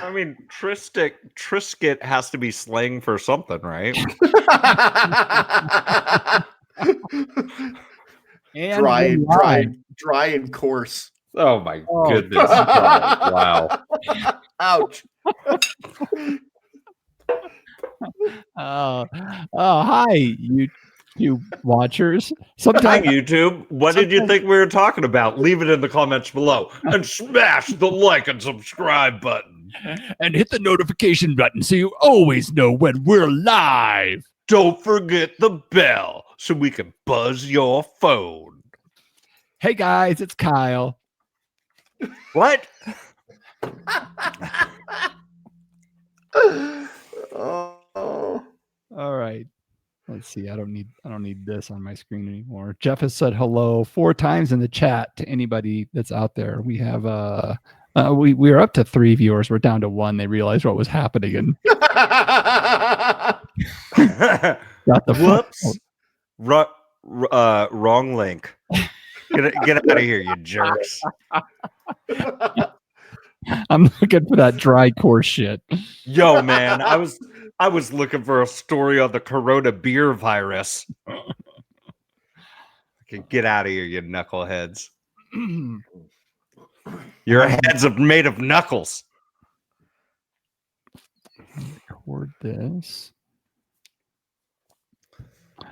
I mean, Trisket has to be slang for something, right? And dry and coarse. Oh my goodness! Oh, wow. Ouch. Hi, YouTube watchers. Hi, Sometimes YouTube. What did you think we were talking about? Leave it in the comments below and smash the like and subscribe button. and hit the notification button so you always know when we're live. Don't forget the bell so we can buzz your phone. Hey guys, it's Kyle. What? Oh. All right. Let's see. I don't need this on my screen anymore. Jeff has said hello 4 times in the chat to anybody that's out there. We have we are up to 3 viewers. We're down to 1. They realized what was happening and got the Whoops. Wrong link. Get out of here, you jerks. I'm looking for that dry course shit. Yo, man, I was looking for a story on the Corona beer virus. Okay, get out of here, you knuckleheads. Your heads are made of knuckles. Record this.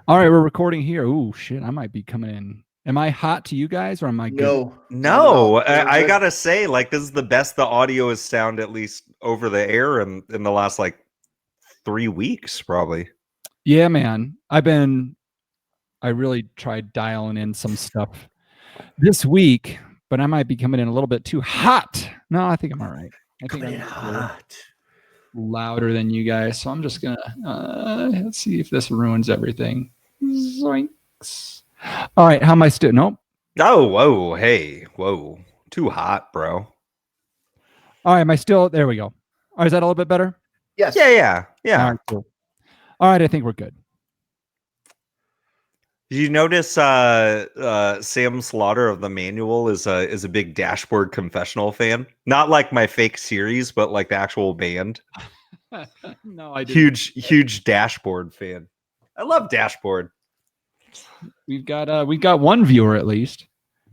All right, we're recording here. Ooh, shit, I might be coming in. Am I hot to you guys or am I good? No. I gotta say, like, this is the best the audio has sound, at least over the air in the last like 3 weeks, probably. Yeah, man. I really tried dialing in some stuff this week, but I might be coming in a little bit too hot. No, I think I'm all right. I think I'm hot. Louder than you guys, so I'm just gonna let's see if this ruins everything. Zoinks. All right, how am I still? Nope. Oh, whoa, hey, whoa, too hot, bro. All right, am I still? There we go. All right, is that a little bit better? Yes. Yeah. All right, cool. All right, I think we're good. Did you notice Sam Slaughter of the Manual is a big Dashboard Confessional fan? Not like my fake series, but like the actual band. No, I didn't. Huge Dashboard fan. I love Dashboard. We've got 1 viewer at least.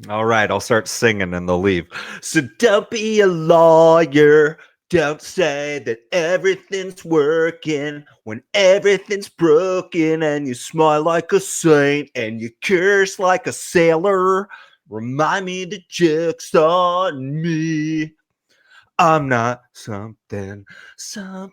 All right, I'll start singing and they'll leave. So don't be a lawyer. Don't say that everything's working when everything's broken, and you smile like a saint and you curse like a sailor. Remind me the joke's on me. I'm not something, and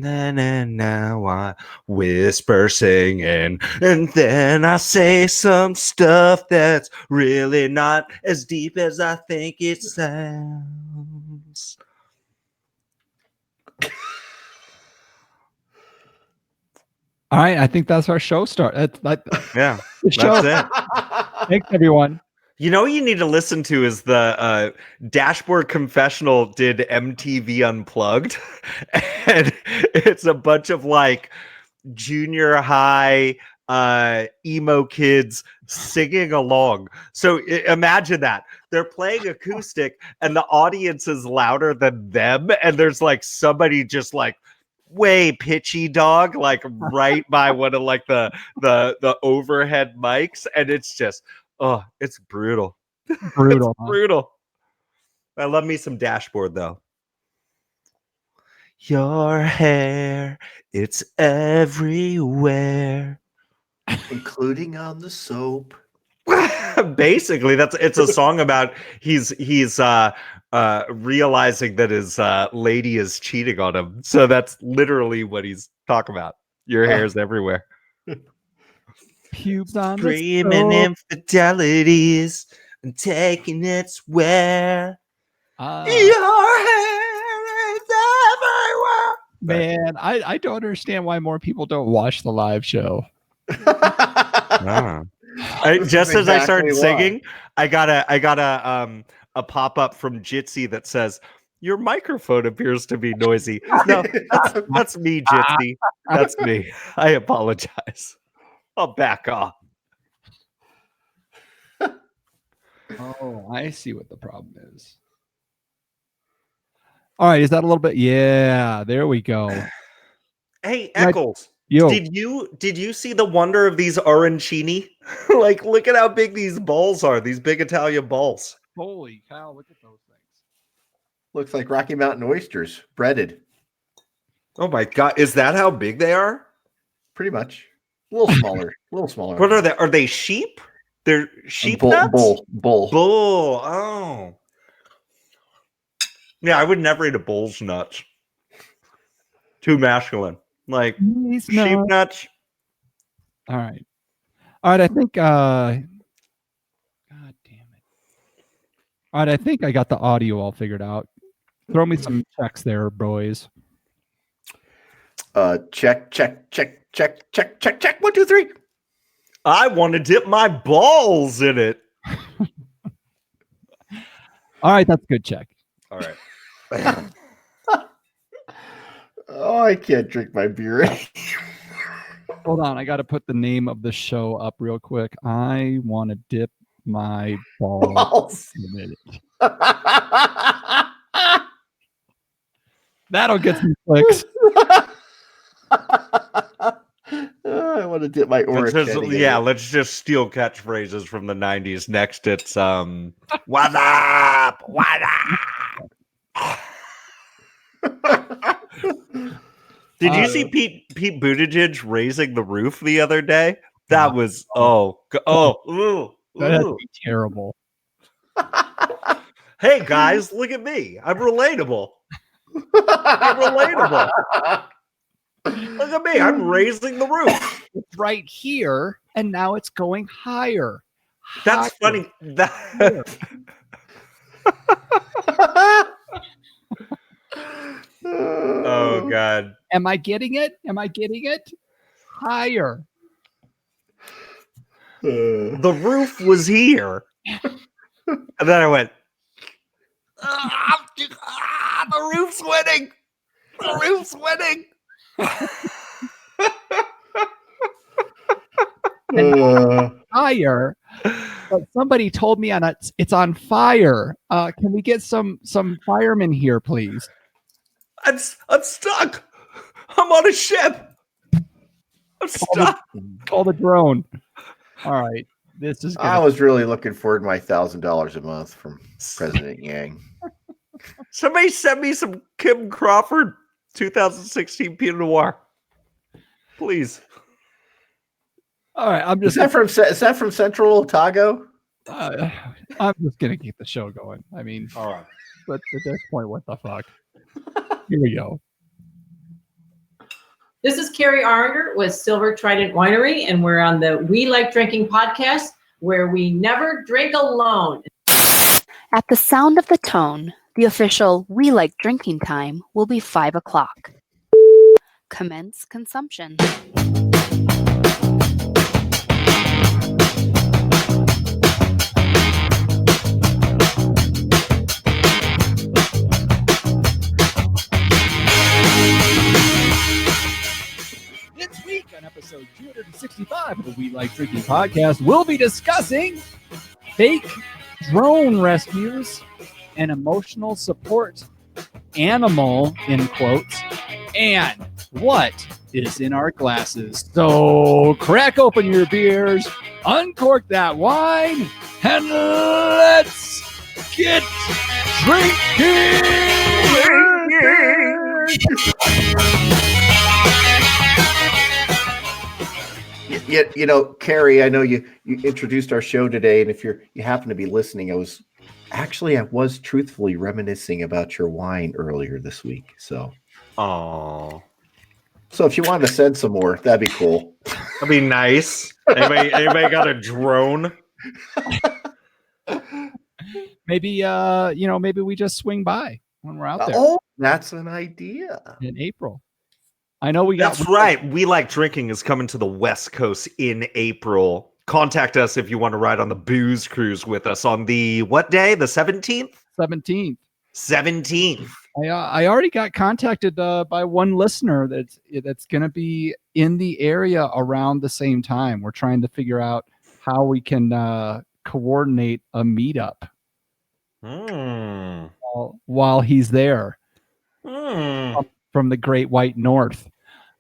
then and now I whisper singing, and then I say some stuff that's really not as deep as I think it sounds. All right, I think that's our show start. Yeah, the show. that's it. Thanks, everyone. You know what you need to listen to is the Dashboard Confessional did MTV Unplugged, and it's a bunch of like junior high emo kids singing along. So imagine that they're playing acoustic and the audience is louder than them, and there's like somebody just like way pitchy dog like right by one of like the overhead mics, and it's just it's brutal. Brutal. It's brutal. I love me some Dashboard though. Your hair, it's everywhere, including on the soap. Basically, it's a song about he's realizing that his lady is cheating on him. So that's literally what he's talking about. Your hair's everywhere. Pubes on screaming infidelities and taking its wear. Your hair is everywhere. Man, I don't understand why more people don't watch the live show. Just as I started singing, I got a pop-up from Jitsi that says, "Your microphone appears to be noisy." No, that's me, Jitsi. That's me. I apologize. I'll back off. Oh, I see what the problem is. All right, is that a little bit? Yeah, there we go. Hey, Right. Eccles, Yo, did you see the wonder of these arancini? Like, look at how big these balls are. These big Italian balls. holy cow! Look at those things. Looks like Rocky Mountain oysters, breaded, Oh my god, is that how big they are? pretty much. A little smaller. A little smaller. What are they? Are they sheep? They're sheep bull, nuts? bull. Bull. Oh. Yeah, I would never eat a bull's nuts. Too masculine. Like He's sheep not. nuts. All right. I think God damn it. All right, I think I got the audio all figured out. Throw me some checks there, boys. Check. 1, 2, 3. I want to dip my balls in it. All right, that's a good check. All right. Oh, I can't drink my beer. Hold on, I got to put the name of the show up real quick. I want to dip my balls in it. That'll get some clicks. I want to dip my orange. Let's just steal catchphrases from the 90s. Next, it's what up? What up? Did you see Pete Buttigieg raising the roof the other day? That was That'd be terrible. Hey guys, look at me. I'm relatable. I'm relatable. Look at me. I'm raising the roof. It's right here, and now it's going higher. That's Higher. funny. Oh God. Am I getting it? Am I getting it? Higher. The roof was here. And then I went, the roof's winning. The roof's winning. Higher. But somebody told me it's on fire. Can we get some firemen here, please? I'm stuck. I'm on a ship. I'm stuck. Call the drone. All right. This is I was really looking forward to my $1,000 a month from President Yang. Somebody send me some Kim Crawford 2016 Pinot Noir. Please. All right. I'm Is just that from Central Otago? I'm just gonna keep the show going. I mean, All right. but at this point, what the fuck? Here we go. This is Carrie Aringer with Silver Trident Winery, and we're on the We Like Drinking podcast, where we never drink alone. At the sound of the tone, the official We Like Drinking time will be 5 o'clock. Commence consumption. This week on episode 265 of the We Like Drinking podcast, we'll be discussing fake drone rescues and emotional support animal, in quotes, and what is in our glasses. So crack open your beers, uncork that wine, and let's get drinking! You know, Carrie, I know you introduced our show today, and if you happen to be listening, I was truthfully reminiscing about your wine earlier this week. So if you wanted to send some more, that'd be cool. That'd be nice. Anybody got a drone? Maybe maybe we just swing by when we're out there Oh, that's an idea. in April. I know we got That's right. We Like Drinking is coming to the West Coast in April. Contact us if you want to ride on the booze cruise with us on the what day? The 17th? 17th. 17th. I already got contacted by one listener that's going to be in the area around the same time. We're trying to figure out how we can coordinate a meetup while he's there. from the Great White North.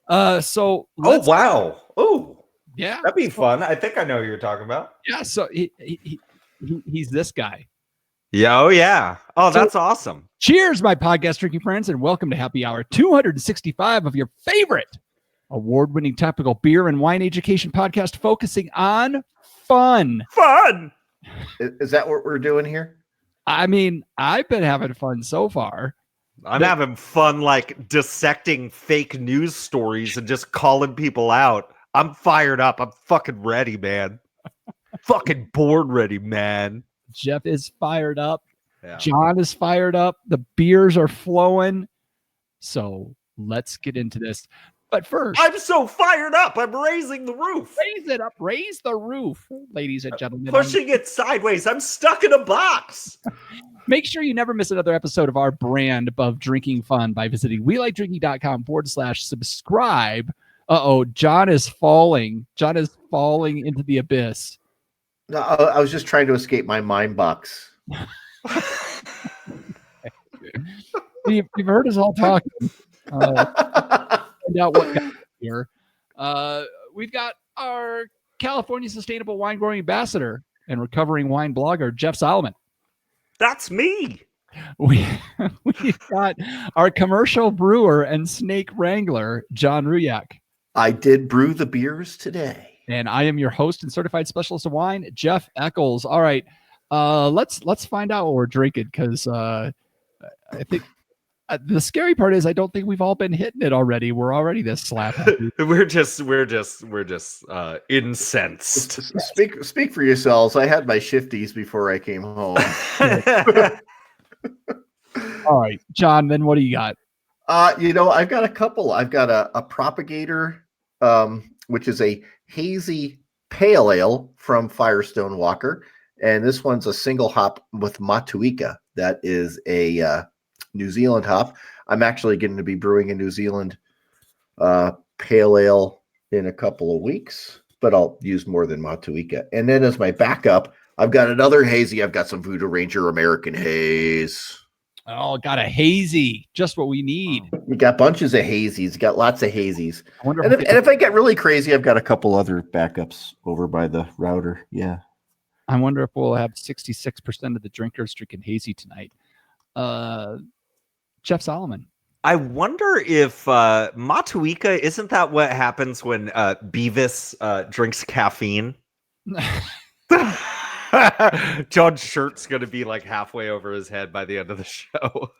So Oh let's, wow! Oh, yeah, that'd be fun. I think I know who you're talking about. yeah. So he's this guy. Yeah. Oh yeah. Oh, So- that's awesome. Cheers, my podcast drinking friends, and welcome to Happy Hour 265 of your favorite award-winning topical beer and wine education podcast focusing on fun. Fun. Is that what we're doing here? I mean, I've been having fun so far. I'm having fun, like dissecting fake news stories and just calling people out. I'm fired up. I'm fucking ready, man. Fucking board ready, man. Jeff is fired up. Yeah. John is fired up. The beers are flowing. So let's get into this. But first, I'm so fired up. I'm raising the roof. raise it up, raise the roof, ladies and gentlemen. Pushing it sideways. I'm stuck in a box. Make sure you never miss another episode of our brand of drinking fun by visiting welikedrinking.com/subscribe. John is falling. John is falling into the abyss. No, I was just trying to escape my mind box. You've heard us all talking. Find out what got here. We've got our California Sustainable Wine Growing Ambassador and recovering wine blogger, Jeff Solomon. That's me. We've got our commercial brewer and snake wrangler, John Ruyak. I did brew the beers today. And I am your host and certified specialist of wine, Jeff Eccles. All right, let's find out what we're drinking, because I think the scary part is I don't think we've all been hitting it already. We're already this slap. we're just incensed. Speak for yourselves. I had my shifties before I came home. All right, John. Then what do you got? I've got a couple. I've got a Propagator, which is a hazy pale ale from Firestone Walker, and this one's a single hop with Matuika. That is a New Zealand hop. I'm actually going to be brewing a New Zealand pale ale in a couple of weeks, but I'll use more than Matuika. And then as my backup, I've got another hazy. I've got some Voodoo Ranger American Haze. Oh, got a hazy, just what we need. We got bunches of hazies. Got lots of hazies. I wonder And if I get really crazy, I've got a couple other backups over by the router. Yeah. I wonder if we'll have 66% of the drinkers drinking hazy tonight. Jeff Solomon. I wonder if Matuika, isn't that what happens when Beavis drinks caffeine? John's shirt's gonna be like halfway over his head by the end of the show.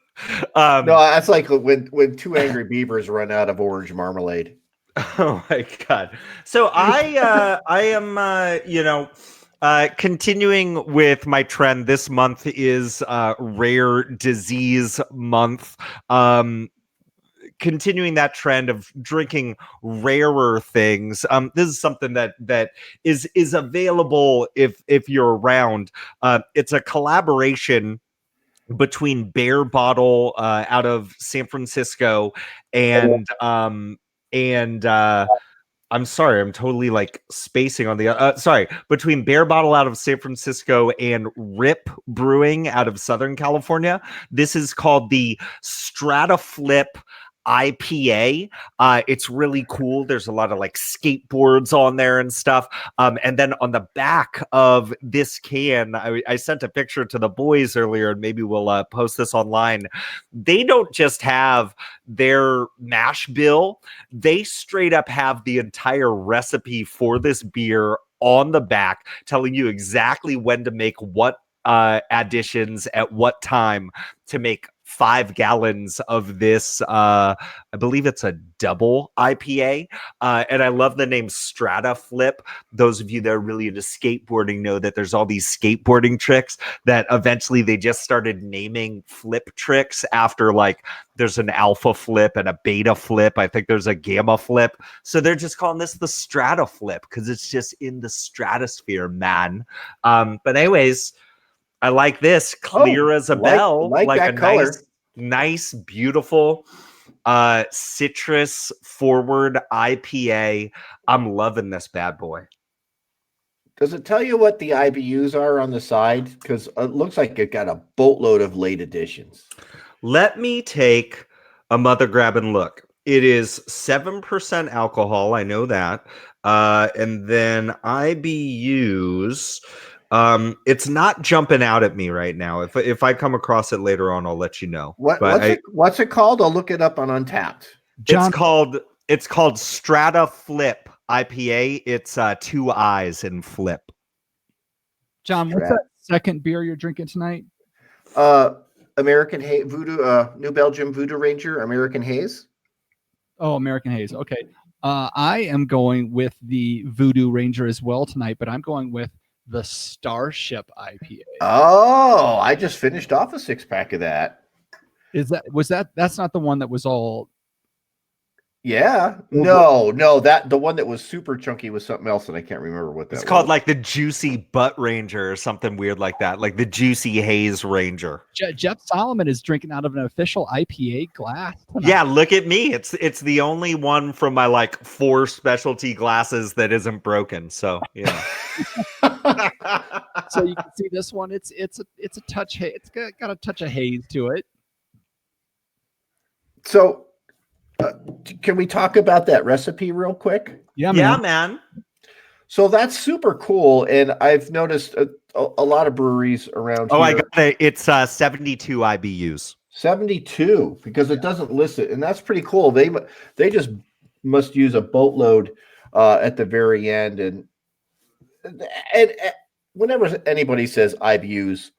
No, that's like when two angry beavers run out of orange marmalade. Oh my god! So I am continuing with my trend. This month is Rare Disease Month. Continuing that trend of drinking rarer things. This is something that is available if you're around. It's a collaboration between Bear Bottle out of San Francisco and I'm sorry, I'm totally like spacing on the between Bear Bottle out of San Francisco and Rip Brewing out of Southern California. This is called the Strataflip IPA. It's really cool. There's a lot of like skateboards on there and stuff. And then on the back of this can, I sent a picture to the boys earlier, and maybe we'll post this online. They don't just have their mash bill, they straight up have the entire recipe for this beer on the back, telling you exactly when to make what additions at what time to make 5 gallons of this. I believe it's a double IPA. And I love the name Strataflip. Those of you that are really into skateboarding know that there's all these skateboarding tricks that eventually they just started naming flip tricks after, like, there's an alpha flip and a beta flip. I think there's a gamma flip. So they're just calling this the Strataflip because it's just in the stratosphere, man. But anyways, I like this, clear as a bell, like that a color. nice, beautiful citrus forward IPA. I'm loving this bad boy. Does it tell you what the IBUs are on the side? Because it looks like it got a boatload of late editions. Let me take a mother grab and look. It is 7% alcohol. I know that. And then IBUs. It's not jumping out at me right now. If I come across it later on, I'll let you know. What's it called? I'll look it up on Untapped. John, It's called Strata Flip IPA. It's 2 eyes in flip. John, what's that second beer you're drinking tonight? American Voodoo, New Belgium Voodoo Ranger, American Haze. Oh, American Haze. Okay. I am going with the Voodoo Ranger as well tonight, but I'm going with the Starship IPA. Oh, I just finished off a 6-pack of that. That's not the one that was all. Yeah. No, the one that was super chunky was something else, and I can't remember what that was. It's called like the Juicy Butt Ranger or something weird like that, like the Juicy Haze Ranger. Jeff Solomon is drinking out of an official IPA glass tonight. Yeah, look at me. It's the only one from my like 4 specialty glasses that isn't broken. So yeah. So you can see this one. It's a touch. It's got a touch of haze to it. So. Can we talk about that recipe real quick? Yeah, man. So that's super cool, and I've noticed a lot of breweries around here. I got it. It's 72 IBUs. 72, because it doesn't list it, and that's pretty cool. They just must use a boatload at the very end, and whenever anybody says IBUs,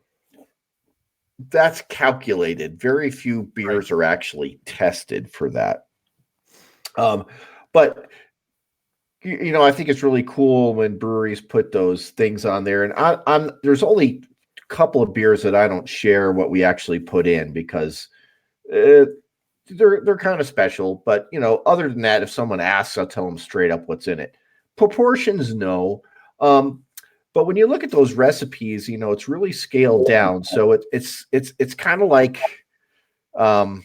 that's calculated. Very few beers are actually tested for that. But I think it's really cool when breweries put those things on there. And there's only a couple of beers that I don't share what we actually put in because they're kind of special. But other than that, if someone asks, I'll tell them straight up what's in it. Proportions, no. But when you look at those recipes, it's really scaled down. So it's kind of like, when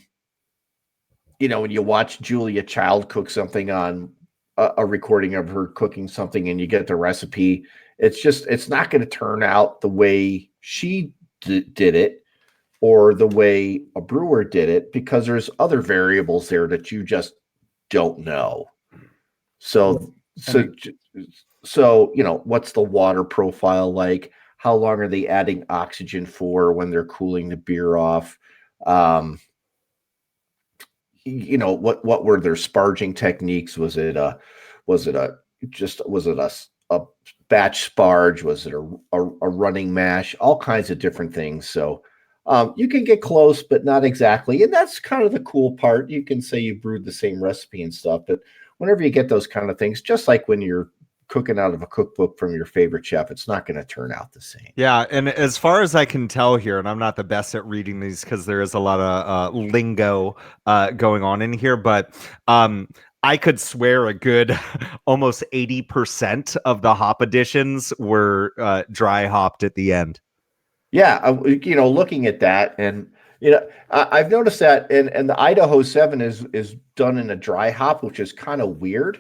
you watch Julia Child cook something on a recording of her cooking something and you get the recipe, it's not going to turn out the way she did it or the way a brewer did it, because there's other variables there that you just don't know. So what's the water profile like? How long are they adding oxygen for when they're cooling the beer off? What were their sparging techniques? Was it a batch sparge? Was it a running mash? All kinds of different things. So you can get close, but not exactly. And that's kind of the cool part. You can say you brewed the same recipe and stuff, but whenever you get those kind of things, just like when you're cooking out of a cookbook from your favorite chef, it's not going to turn out the same. Yeah, and as far as I can tell here, and I'm not the best at reading these because there is a lot of lingo going on in here, but I could swear a good almost 80% of the hop additions were dry hopped at the end. Yeah, looking at that, and I've noticed that, and the Idaho 7 is done in a dry hop, which is kind of weird.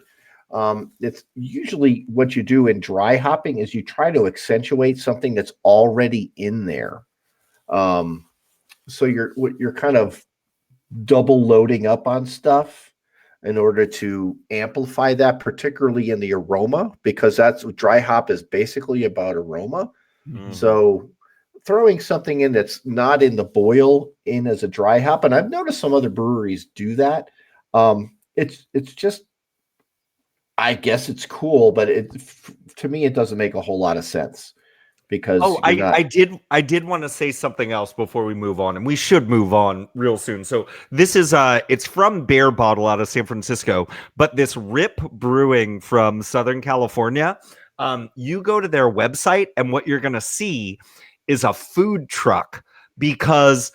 It's usually what you do in dry hopping is you try to accentuate something that's already in there. So you're kind of double loading up on stuff in order to amplify that, particularly in the aroma, because that's what dry hop is basically about aroma. Mm-hmm. So throwing something in that's not in the boil in as a dry hop, and I've noticed some other breweries do that. It's just, I guess it's cool, but to me, it doesn't make a whole lot of sense because. Oh, I did want to say something else before we move on, and we should move on real soon. So this is it's from Bear Bottle out of San Francisco, but this Rip Brewing from Southern California. You go to their website, and what you're going to see is a food truck, because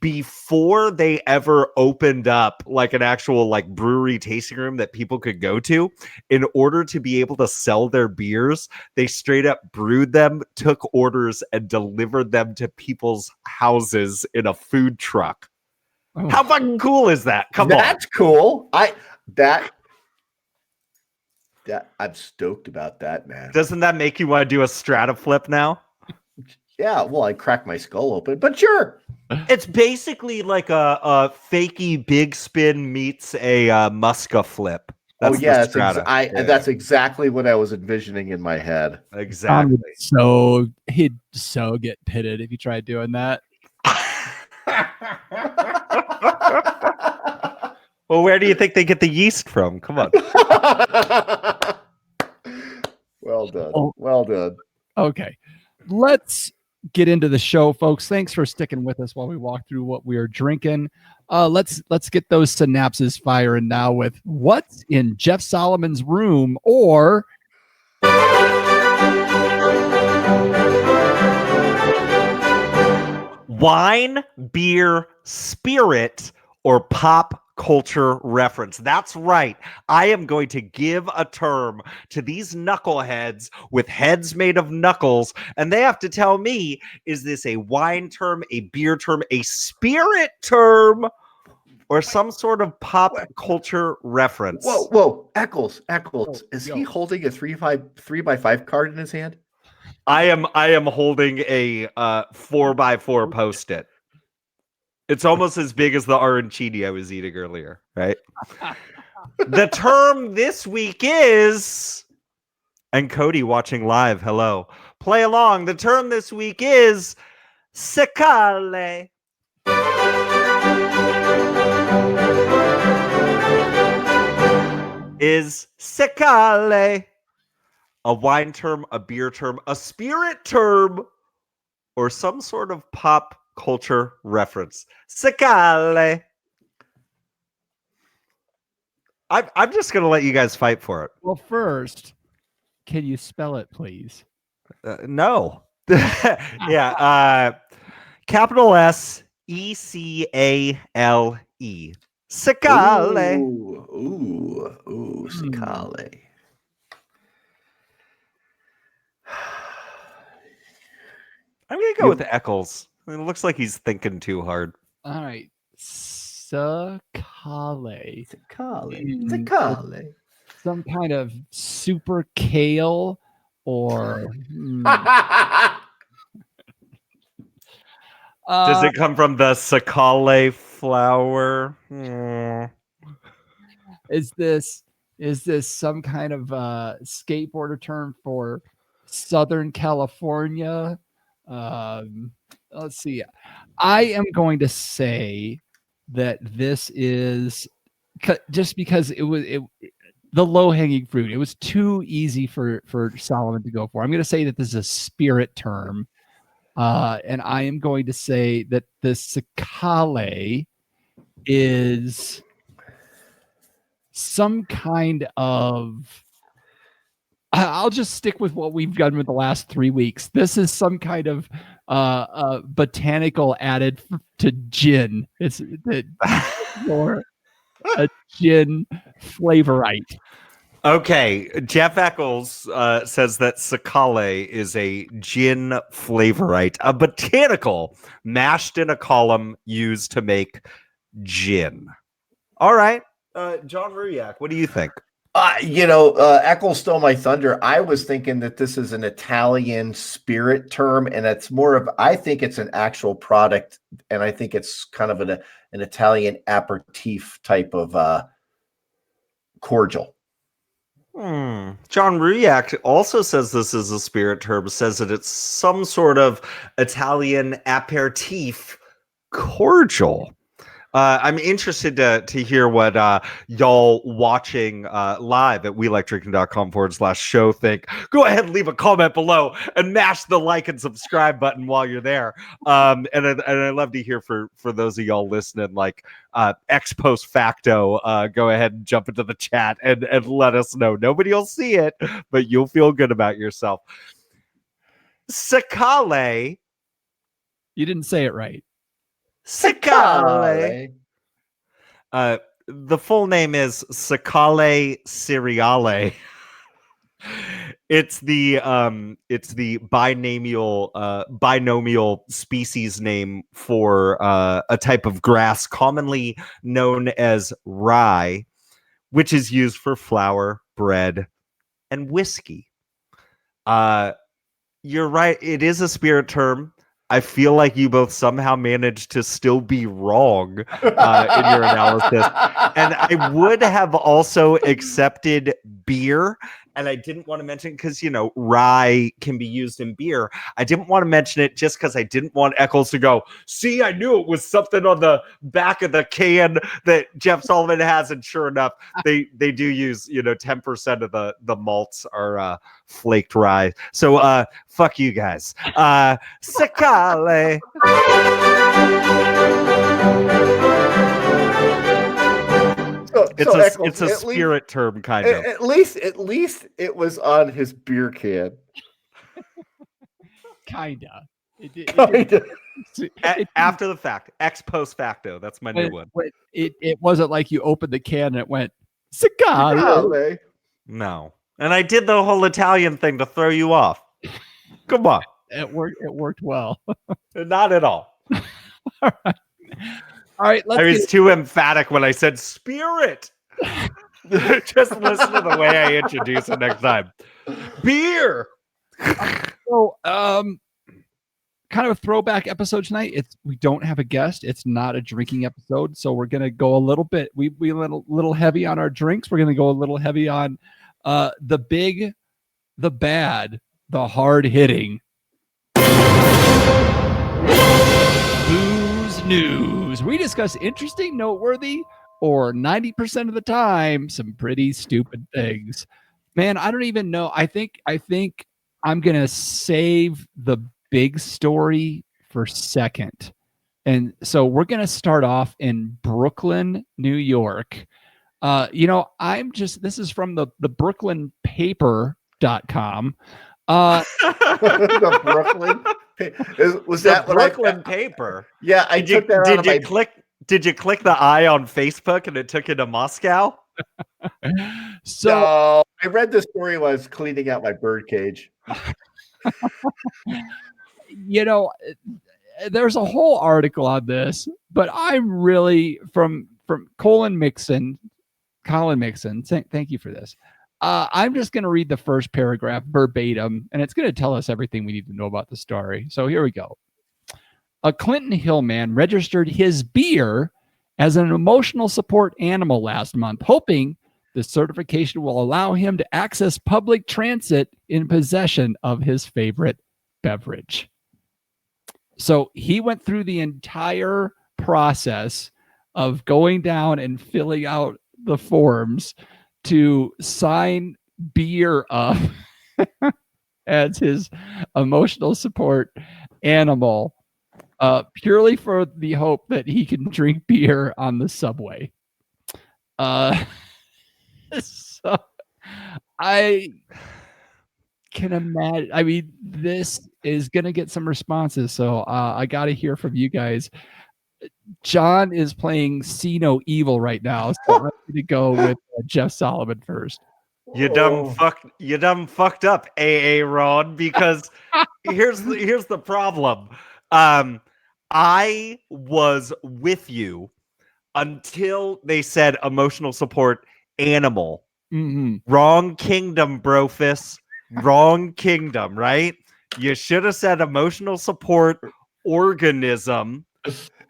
before they ever opened up like an actual like brewery tasting room that people could go to, in order to be able to sell their beers, they straight up brewed them, took orders, and delivered them to people's houses in a food truck. Oh. How fucking cool is that? That's cool. I'm stoked about that, man. Doesn't that make you want to do a strata flip now? Yeah, well, I cracked my skull open, but sure. It's basically like a fakey big spin meets a Muska flip. That's oh yeah, the strata. Yeah, that's exactly what I was envisioning in my head. Tom exactly. would he'd so get pitted if he tried doing that. Well, where do you think they get the yeast from? Come on. Well done. Oh. Well done. Okay, let's get into the show, folks. Thanks for sticking with us while we walk through what we are drinking. Let's get those synapses firing now with what's in Jeff Solomon's room, or Wine, beer, spirit, or pop culture reference. That's right. I am going to give a term to these knuckleheads with heads made of knuckles, and they have to tell me, is this a wine term, a beer term, a spirit term, or some sort of pop culture reference? Whoa, Eccles. Is yo. he holding a 3x5 card in his hand? I am holding a 4x4 Post-it. It's almost as big as the arancini I was eating earlier, right? The term this week is, and Cody watching live, hello. Play along. The term this week is secale. Is secale a wine term, a beer term, a spirit term, or some sort of pop culture reference? Secale. I'm just going to let you guys fight for it. well, first, can you spell it, please? No. Yeah. Capital S-E-C-A-L-E. Secale. Ooh, Secale. I'm going to go with Eccles. It looks like he's thinking too hard. All right, Secale. Secale. Some kind of super kale, or Does it come from the secale flower? is this some kind of skateboarder term for Southern California? Let's see. I am going to say that this is just because it was the low hanging fruit. It was too easy for Solomon to go for. I'm going to say that this is a spirit term, and I am going to say that the secale is some kind of. I'll just stick with what we've done with the last 3 weeks. This is some kind of botanical added to gin. It's or a gin flavorite. Okay, Jeff Eccles says that secale is a gin flavorite, a botanical mashed in a column used to make gin. All right, John Ruyak, what do you think? Eccles stole my thunder. I was thinking that this is an Italian spirit term, and it's more of, I think it's an actual product, and I think it's kind of an Italian aperitif type of cordial. John Ruyak also says this is a spirit term, says that it's some sort of Italian aperitif cordial. I'm interested to hear what y'all watching live at WeLikeDrinking.com/show think. Go ahead and leave a comment below and mash the like and subscribe button while you're there. And I'd love to hear for those of y'all listening, like ex post facto, go ahead and jump into the chat and let us know. Nobody will see it, but you'll feel good about yourself. Secale. You didn't say it right. Secale. The full name is Secale cereale. It's the binomial species name for a type of grass commonly known as rye, which is used for flour, bread, and whiskey. You're right. It is a spirit term. I feel like you both somehow managed to still be wrong in your analysis. And I would have also accepted beer. And I didn't want to mention because, rye can be used in beer. I didn't want to mention it just because I didn't want Eccles to go, see, I knew it was something on the back of the can that Jeff Sullivan has. And sure enough, they do use, 10% of the malts are flaked rye. So fuck you guys. Sakale. It's a spirit term, kind of. At least it was on his beer can. Kinda. After the fact, ex post facto. That's my new one. It wasn't like you opened the can and it went Sakale. No, and I did the whole Italian thing to throw you off. Come on, it worked well. Not at all. All right. I was too emphatic when I said spirit. Just listen to the way I introduce it next time. Beer. So, kind of a throwback episode tonight. We don't have a guest. It's not a drinking episode, so we're gonna go a little bit. We little heavy on our drinks. We're gonna go a little heavy on the big, the bad, the hard hitting booze news. We discuss interesting, noteworthy, or 90% of the time, some pretty stupid things. Man, I don't even know. I think I'm gonna save the big story for second. And so we're gonna start off in Brooklyn, New York. This is from the brooklynpaper.com. The Brooklyn was that the Brooklyn paper? Yeah, I took that out of my... Did you click the I on Facebook and it took you to Moscow? So no, I read the story while I was cleaning out my bird cage. There's a whole article on this, but I'm really from Colin Mixon. Thank you for this. I'm just going to read the first paragraph verbatim, and it's going to tell us everything we need to know about the story. So here we go. A Clinton Hill man registered his beer as an emotional support animal last month, hoping the certification will allow him to access public transit in possession of his favorite beverage. So he went through the entire process of going down and filling out the forms to sign beer up as his emotional support animal, purely for the hope that he can drink beer on the subway. So I can imagine. I mean, this is going to get some responses. So I got to hear from you guys. John is playing See No Evil right now, so I'm going to go with Jeff Sullivan first. You dumb fucked up, AA Ron, because here's the problem. I was with you until they said emotional support animal. Mm-hmm. Wrong kingdom, brofist. Wrong kingdom, right? You should have said emotional support organism.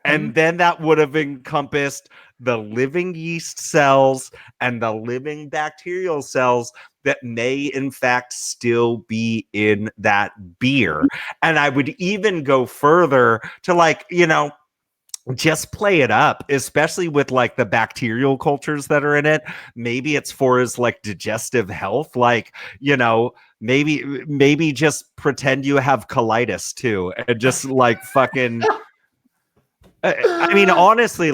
And then that would have encompassed the living yeast cells and the living bacterial cells that may, in fact, still be in that beer. And I would even go further to, just play it up, especially with the bacterial cultures that are in it. Maybe it's for his digestive health. Maybe just pretend you have colitis too, and just fucking. I mean, honestly,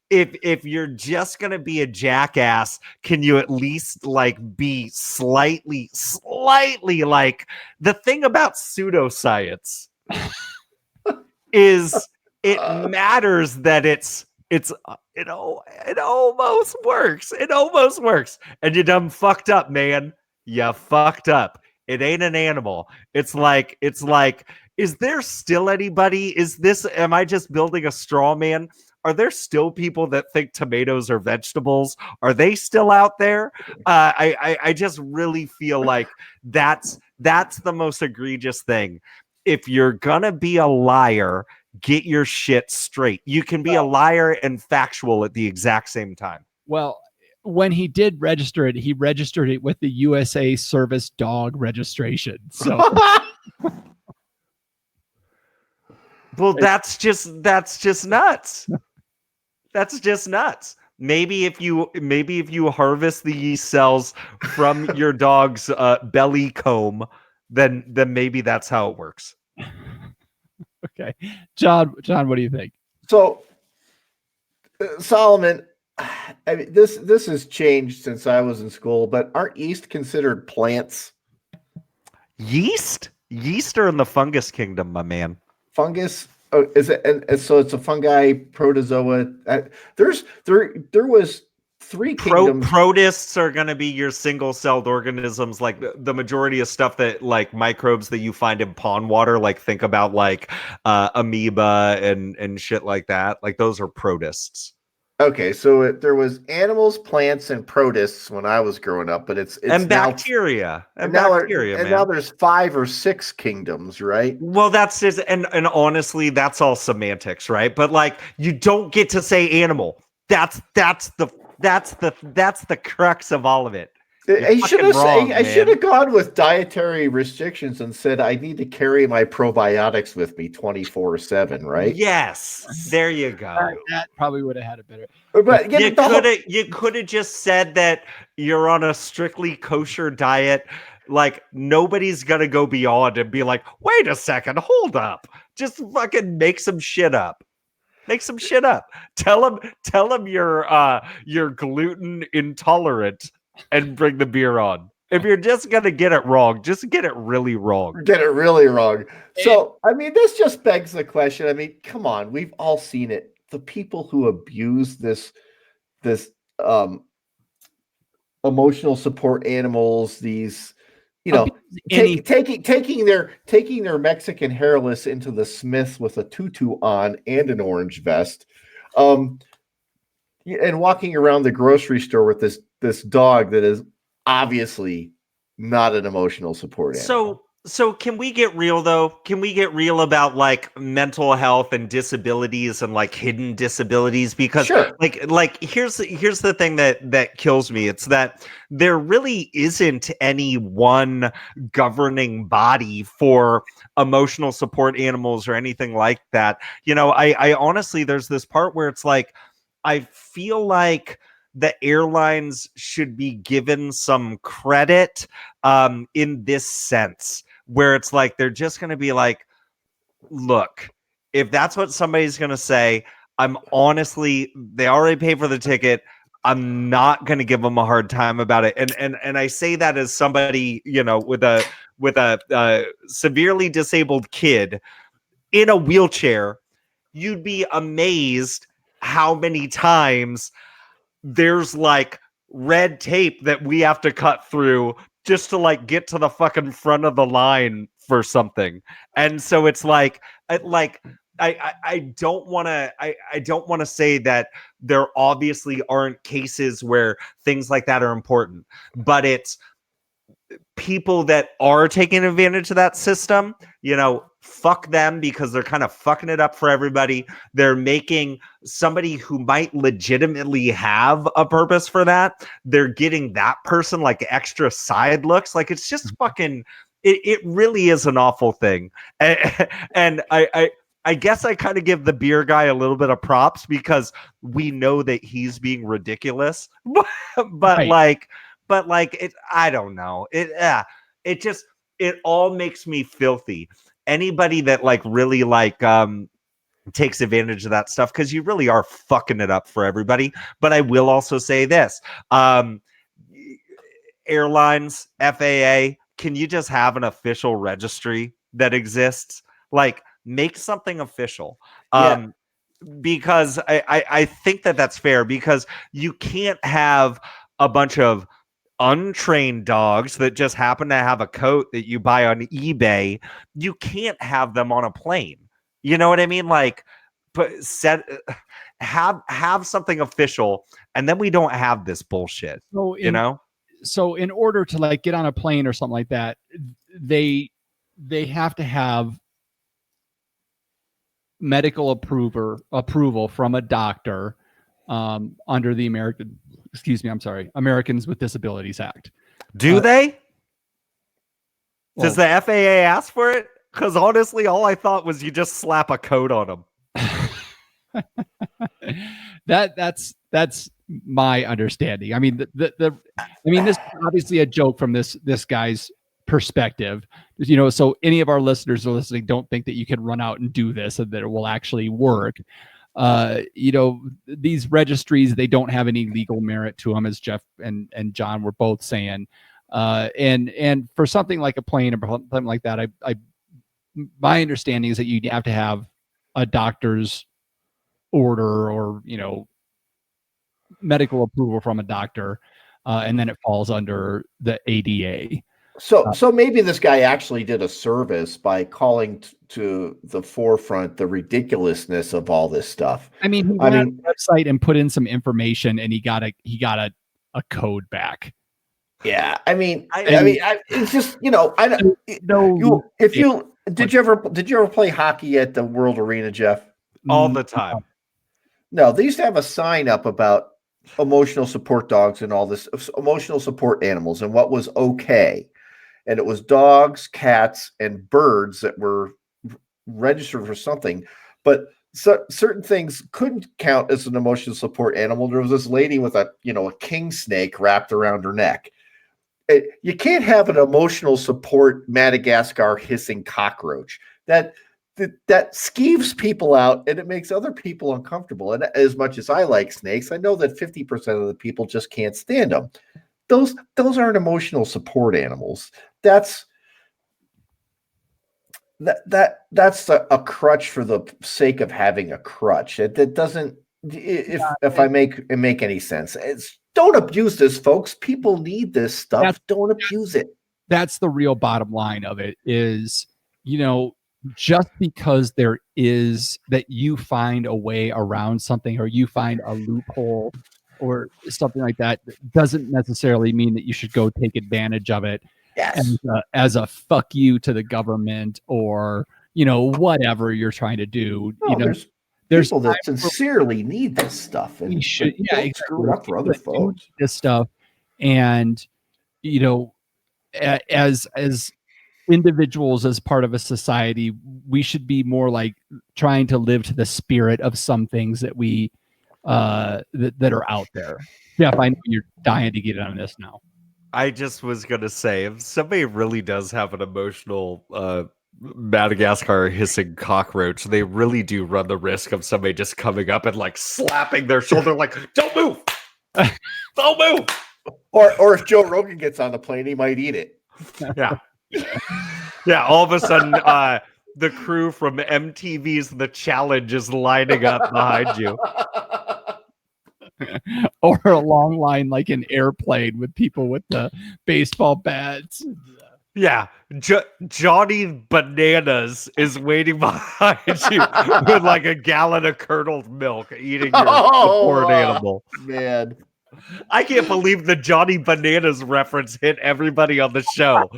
if you're just gonna be a jackass, can you at least be slightly the thing about pseudoscience is it matters that it almost works. It almost works. And you done fucked up, man. You fucked up. It ain't an animal. It's like, is there still anybody? Am I just building a straw man? Are there still people that think tomatoes are vegetables? Are they still out there? I just really feel like that's the most egregious thing. if you're gonna be a liar, get your shit straight. You can be a liar and factual at the exact same time. Well, when he did register it, he registered it with the USA Service Dog Registration. So Well, that's just nuts. That's just nuts. Maybe if you harvest the yeast cells from your dog's belly comb, then maybe that's how it works. okay, John, what do you think? So, Solomon, I mean, this has changed since I was in school, but aren't yeast considered plants? Yeast are in the fungus kingdom, my man. Fungus? Oh, is it? And so it's a fungi, protozoa. There was three kingdoms. Protists are going to be your single-celled organisms, like the majority of stuff that, like, microbes that you find in pond water. Like, think about like amoeba and shit like that. Like, those are protists. Okay, so there was animals, plants, and protists when I was growing up, but it's and now, bacteria and bacteria, and man. now there's 5 or 6 kingdoms, right? Well, that's just and honestly, that's all semantics, right? But like, you don't get to say animal. That's the crux of all of it. I should man. have gone with dietary restrictions and said I need to carry my probiotics with me 24/7, right? Yes, there you go. That probably would have had it better. But You could have just said that you're on a strictly kosher diet. Like, nobody's gonna go beyond and be like, wait a second, hold up. Just fucking make some shit up. Make some shit up. Tell them you're gluten intolerant and bring the beer on. If you're just gonna get it wrong, just get it really wrong. Get it really wrong. So, I mean, this just begs the question. I mean, come on, we've all seen it. The people who abuse this emotional support animals, these, you know, taking their Mexican hairless into the Smiths with a tutu on and an orange vest, and walking around the grocery store with this dog that is obviously not an emotional support animal. So can we get real though? Can we get real about like mental health and disabilities and like hidden disabilities? Because Sure. like here's the thing that kills me. It's that there really isn't any one governing body for emotional support animals or anything like that. You know, I honestly, there's this part where it's like, I feel like the airlines should be given some credit in this sense, where it's like they're just going to be like, look, if that's what somebody's going to say, I'm honestly, they already paid for the ticket. I'm not going to give them a hard time about it. And I say that as somebody, you know, with a severely disabled kid in a wheelchair. You'd be amazed how many times there's like red tape that we have to cut through just to like get to the fucking front of the line for something. And so it's like I don't want to say that there obviously aren't cases where things like that are important, but it's people that are taking advantage of that system, you know, fuck them, because they're kind of fucking it up for everybody. They're making somebody who might legitimately have a purpose for that, they're getting that person like extra side looks. Like, it's just fucking, it really is an awful thing. And I guess I kind of give the beer guy a little bit of props because we know that he's being ridiculous, but Right. like it, I don't know. It just, it all makes me filthy. Anybody that like really like takes advantage of that stuff, because you really are fucking it up for everybody. But I will also say this: airlines, FAA, can you just have an official registry that exists? Like, make something official. Yeah. Because I think that's fair, because you can't have a bunch of untrained dogs that just happen to have a coat that you buy on eBay. You can't have them on a plane. You know what I mean? Like, but have something official, and then we don't have this bullshit. So in order to like get on a plane or something like that, they have to have medical approval from a doctor under the Americans with Disabilities Act. Do they? Well, Does the FAA ask for it? Because honestly, all I thought was you just slap a code on them. that's my understanding. I mean, this is obviously a joke from this guy's perspective, so any of our listeners are listening, don't think that you can run out and do this and that it will actually work. These registries, they don't have any legal merit to them, as Jeff and John were both saying. And for something like a plane or something like that, my understanding is that you have to have a doctor's order or medical approval from a doctor, and then it falls under the ADA. So maybe this guy actually did a service by calling to the forefront the ridiculousness of all this stuff. I mean, he went on the website and put in some information, and he got a code back. Yeah, it's just did you ever play hockey at the World Arena, Jeff? All the time. No, they used to have a sign up about emotional support dogs and all this, emotional support animals, and what was okay. And it was dogs, cats, and birds that were registered for something. But certain things couldn't count as an emotional support animal. There was this lady with a king snake wrapped around her neck. You can't have an emotional support Madagascar hissing cockroach. That skeeves people out, and it makes other people uncomfortable. And as much as I like snakes, I know that 50% of the people just can't stand them. Those aren't emotional support animals. That's a crutch for the sake of having a crutch. That doesn't, if I make any sense. Don't abuse this, folks. People need this stuff. Don't abuse it. That's the real bottom line of it is, just because there is that you find a way around something or you find a loophole or something like that doesn't necessarily mean that you should go take advantage of it. Yes. As a fuck you to the government or, whatever you're trying to do. There's people that sincerely need this stuff. And we should, screw up for other folks. This stuff. And, as individuals, as part of a society, we should be more like trying to live to the spirit of some things that we that are out there. Jeff, I know you're dying to get on this now. I just was gonna say, if somebody really does have an emotional Madagascar hissing cockroach, they really do run the risk of somebody just coming up and like slapping their shoulder, like, "Don't move, don't move." Or if Joe Rogan gets on the plane, he might eat it. Yeah. Yeah, all of a sudden, the crew from MTV's The Challenge is lining up behind you. Or a long line like an airplane with people with the baseball bats. Yeah, Johnny Bananas is waiting behind you with like a gallon of curdled milk, eating your support animal. Man, I can't believe the Johnny Bananas reference hit everybody on the show.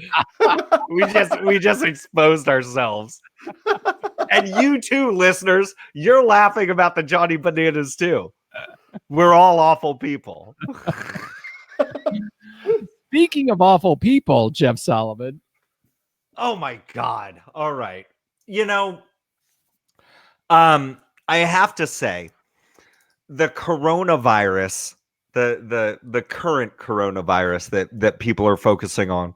we just exposed ourselves. And you too, listeners, you're laughing about the Johnny Bananas too. We're all awful people. Speaking of awful people, Jeff Solomon. Oh my God. All right. I have to say, the coronavirus, the current coronavirus that people are focusing on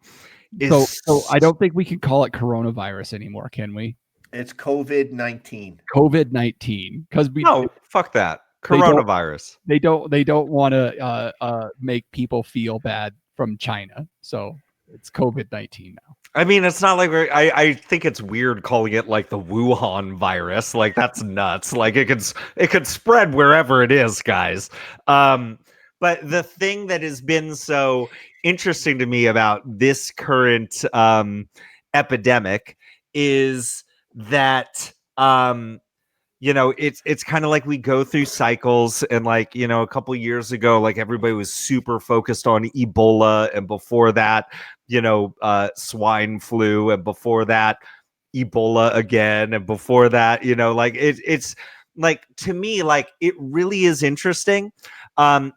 is so I don't think we can call it coronavirus anymore, can we? It's COVID-19. COVID-19. Because fuck that. Coronavirus. They don't want to make people feel bad from China. So it's COVID-19 now. I mean, it's not like I think it's weird calling it like the Wuhan virus. Like, that's nuts. Like, it could spread wherever it is, guys. But the thing that has been so interesting to me about this current epidemic is that it's kind of like we go through cycles, and like, a couple years ago, like everybody was super focused on Ebola, and before that, swine flu, and before that, Ebola again, and before that, like it's like, to me, like, it really is interesting,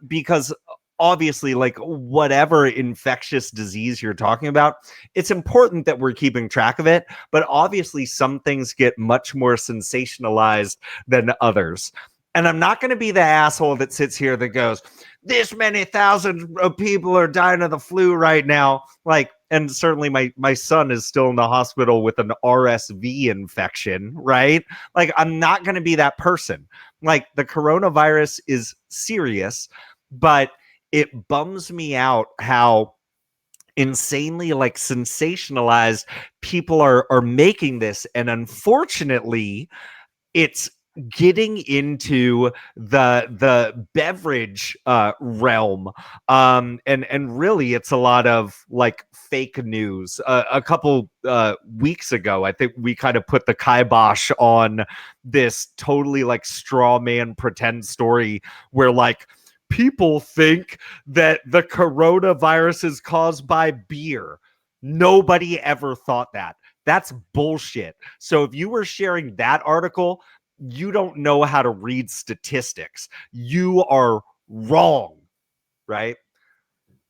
because obviously, like, whatever infectious disease you're talking about, it's important that we're keeping track of it, but obviously some things get much more sensationalized than others. And I'm not going to be the asshole that sits here that goes, this many thousands of people are dying of the flu right now. Like, and certainly my son is still in the hospital with an RSV infection, right? Like, I'm not going to be that person. Like, the coronavirus is serious, but it bums me out how insanely, like, sensationalized people are making this. And unfortunately, it's getting into the beverage realm, and really it's a lot of, like, fake news. A couple weeks ago, I think we kind of put the kibosh on this totally, like, straw man pretend story where, like, people think that the coronavirus is caused by beer. Nobody ever thought that. That's bullshit. So if you were sharing that article, you don't know how to read statistics. You are wrong, right?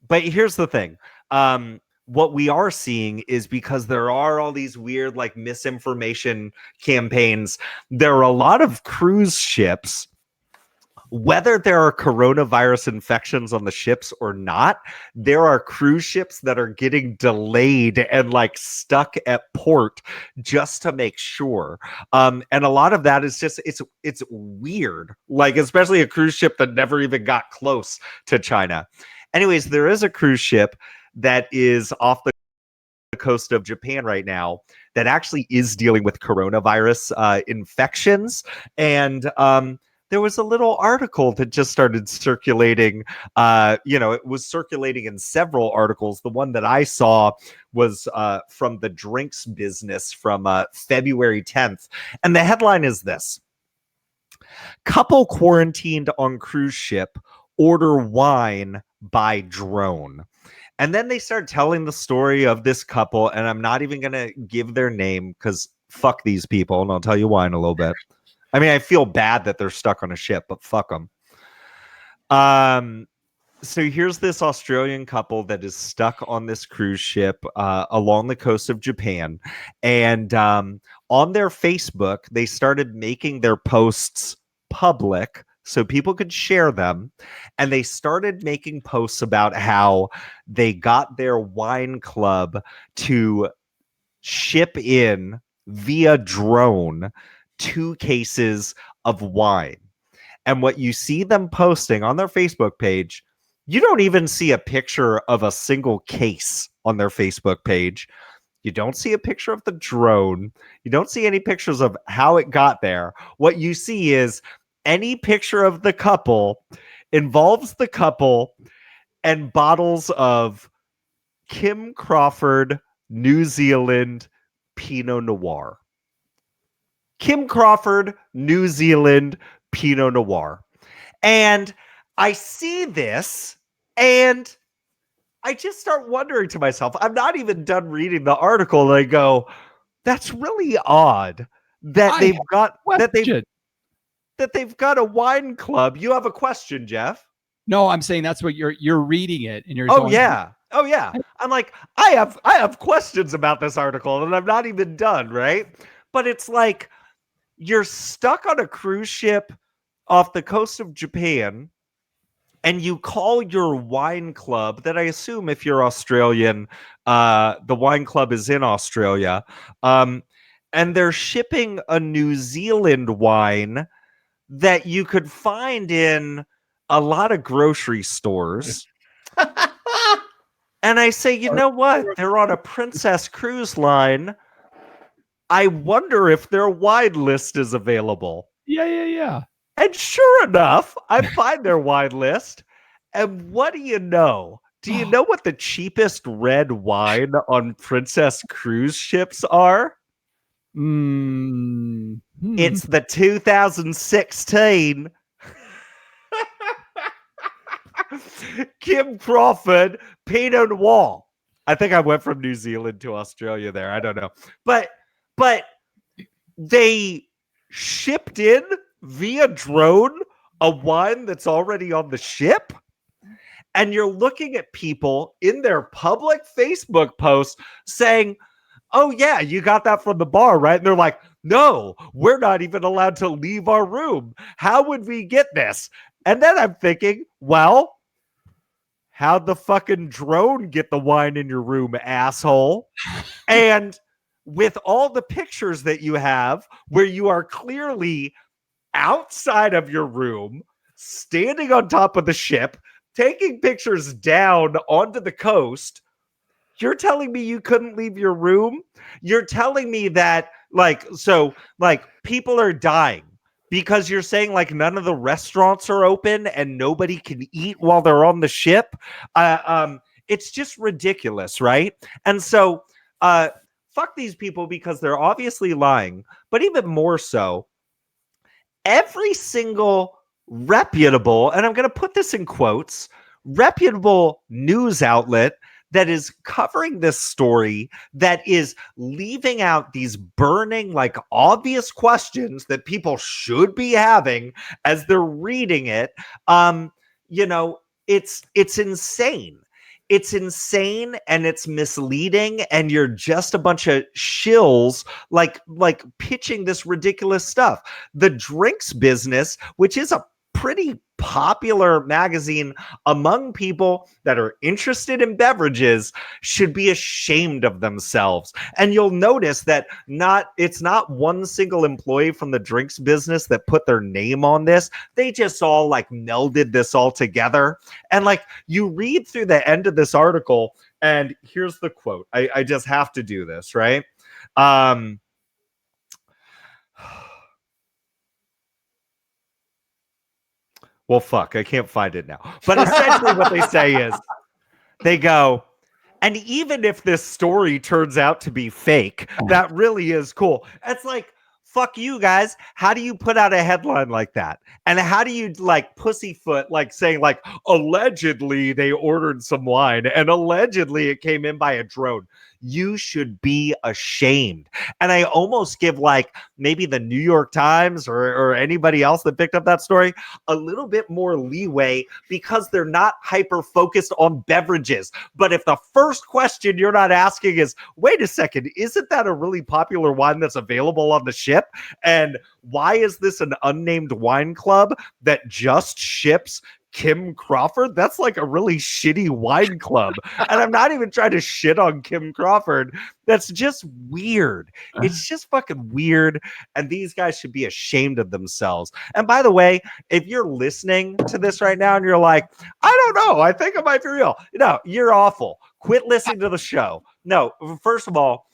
But here's the thing. What we are seeing is, because there are all these weird, like, misinformation campaigns, there are a lot of cruise ships, whether there are coronavirus infections on the ships or not, there are cruise ships that are getting delayed and, like, stuck at port just to make sure. And a lot of that is just, it's weird, like, especially a cruise ship that never even got close to China. Anyways, there is a cruise ship that is off the coast of Japan right now that actually is dealing with coronavirus infections. And there was a little article that just started circulating. It was circulating in several articles. The one that I saw was from the drinks business from February 10th. And the headline is this: couple quarantined on cruise ship order wine by drone. And then they start telling the story of this couple, and I'm not even going to give their name because fuck these people, and I'll tell you why in a little bit. I mean, I feel bad that they're stuck on a ship, but fuck them. So here's this Australian couple that is stuck on this cruise ship along the coast of Japan. And on their Facebook, they started making their posts public so people could share them. And they started making posts about how they got their wine club to ship in via drone 2 cases of wine. And what you see them posting on their Facebook page, you don't even see a picture of a single case on their Facebook page. You don't see a picture of the drone. You don't see any pictures of how it got there. What you see is any picture of the couple involves the couple and bottles of Kim Crawford New Zealand Pinot Noir. Kim Crawford, New Zealand Pinot Noir. And I see this and I just start wondering to myself, I'm not even done reading the article, and I go, that's really odd that they've got a wine club. You have a question, Jeff? No, I'm saying that's what you're reading it and you're Oh yeah. I'm like, I have questions about this article and I'm not even done, right? But it's like, you're stuck on a cruise ship off the coast of Japan, and you call your wine club, that I assume, if you're Australian, the wine club is in Australia, and they're shipping a New Zealand wine that you could find in a lot of grocery stores. And I say, you know what? They're on a Princess Cruise Line. I wonder if their wine list is available. Yeah. And sure enough, I find their wine list. And what do you know? Do you know what the cheapest red wine on Princess cruise ships are? It's the 2016 Kim Crawford Pinot Noir. I think I went from New Zealand to Australia there. I don't know. But but they shipped in via drone a wine that's already on the ship. And you're looking at people in their public Facebook posts saying, oh yeah, you got that from the bar, right? And they're like, no, we're not even allowed to leave our room. How would we get this? And then I'm thinking, well, how'd the fucking drone get the wine in your room, asshole? And with all the pictures that you have where you are clearly outside of your room, standing on top of the ship, taking pictures down onto the coast, you're telling me you couldn't leave your room? You're telling me that, people are dying because you're saying, like, none of the restaurants are open and nobody can eat while they're on the ship? It's just ridiculous, right? And so, fuck these people because they're obviously lying. But even more so, every single reputable, and I'm going to put this in quotes, reputable news outlet that is covering this story, that is leaving out these burning, like, obvious questions that people should be having as they're reading it, it's insane. It's insane and it's misleading, and you're just a bunch of shills like pitching this ridiculous stuff. The Drinks Business, which is a pretty popular magazine among people that are interested in beverages, should be ashamed of themselves. And you'll notice that it's not one single employee from the Drinks Business that put their name on this. They just all like melded this all together. And like, you read through the end of this article, and here's the quote. I just have to do this, right? Well, fuck, I can't find it now. But essentially what they say is, they go, and even if this story turns out to be fake, that really is cool. It's like, fuck you guys. How do you put out a headline like that? And how do you like pussyfoot, like saying like, allegedly they ordered some wine and allegedly it came in by a drone? You should be ashamed. And I almost give like maybe the New York Times or anybody else that picked up that story a little bit more leeway, because they're not hyper focused on beverages. But if the first question you're not asking is, wait a second, isn't that a really popular wine that's available on the ship? And why is this an unnamed wine club that just ships Kim Crawford? That's like a really shitty wine club. And I'm not even trying to shit on Kim Crawford. That's just weird. It's just fucking weird. And these guys should be ashamed of themselves. And by the way, if you're listening to this right now and you're like, I don't know, I think it might be real. No, you're awful. Quit listening to the show. No, first of all,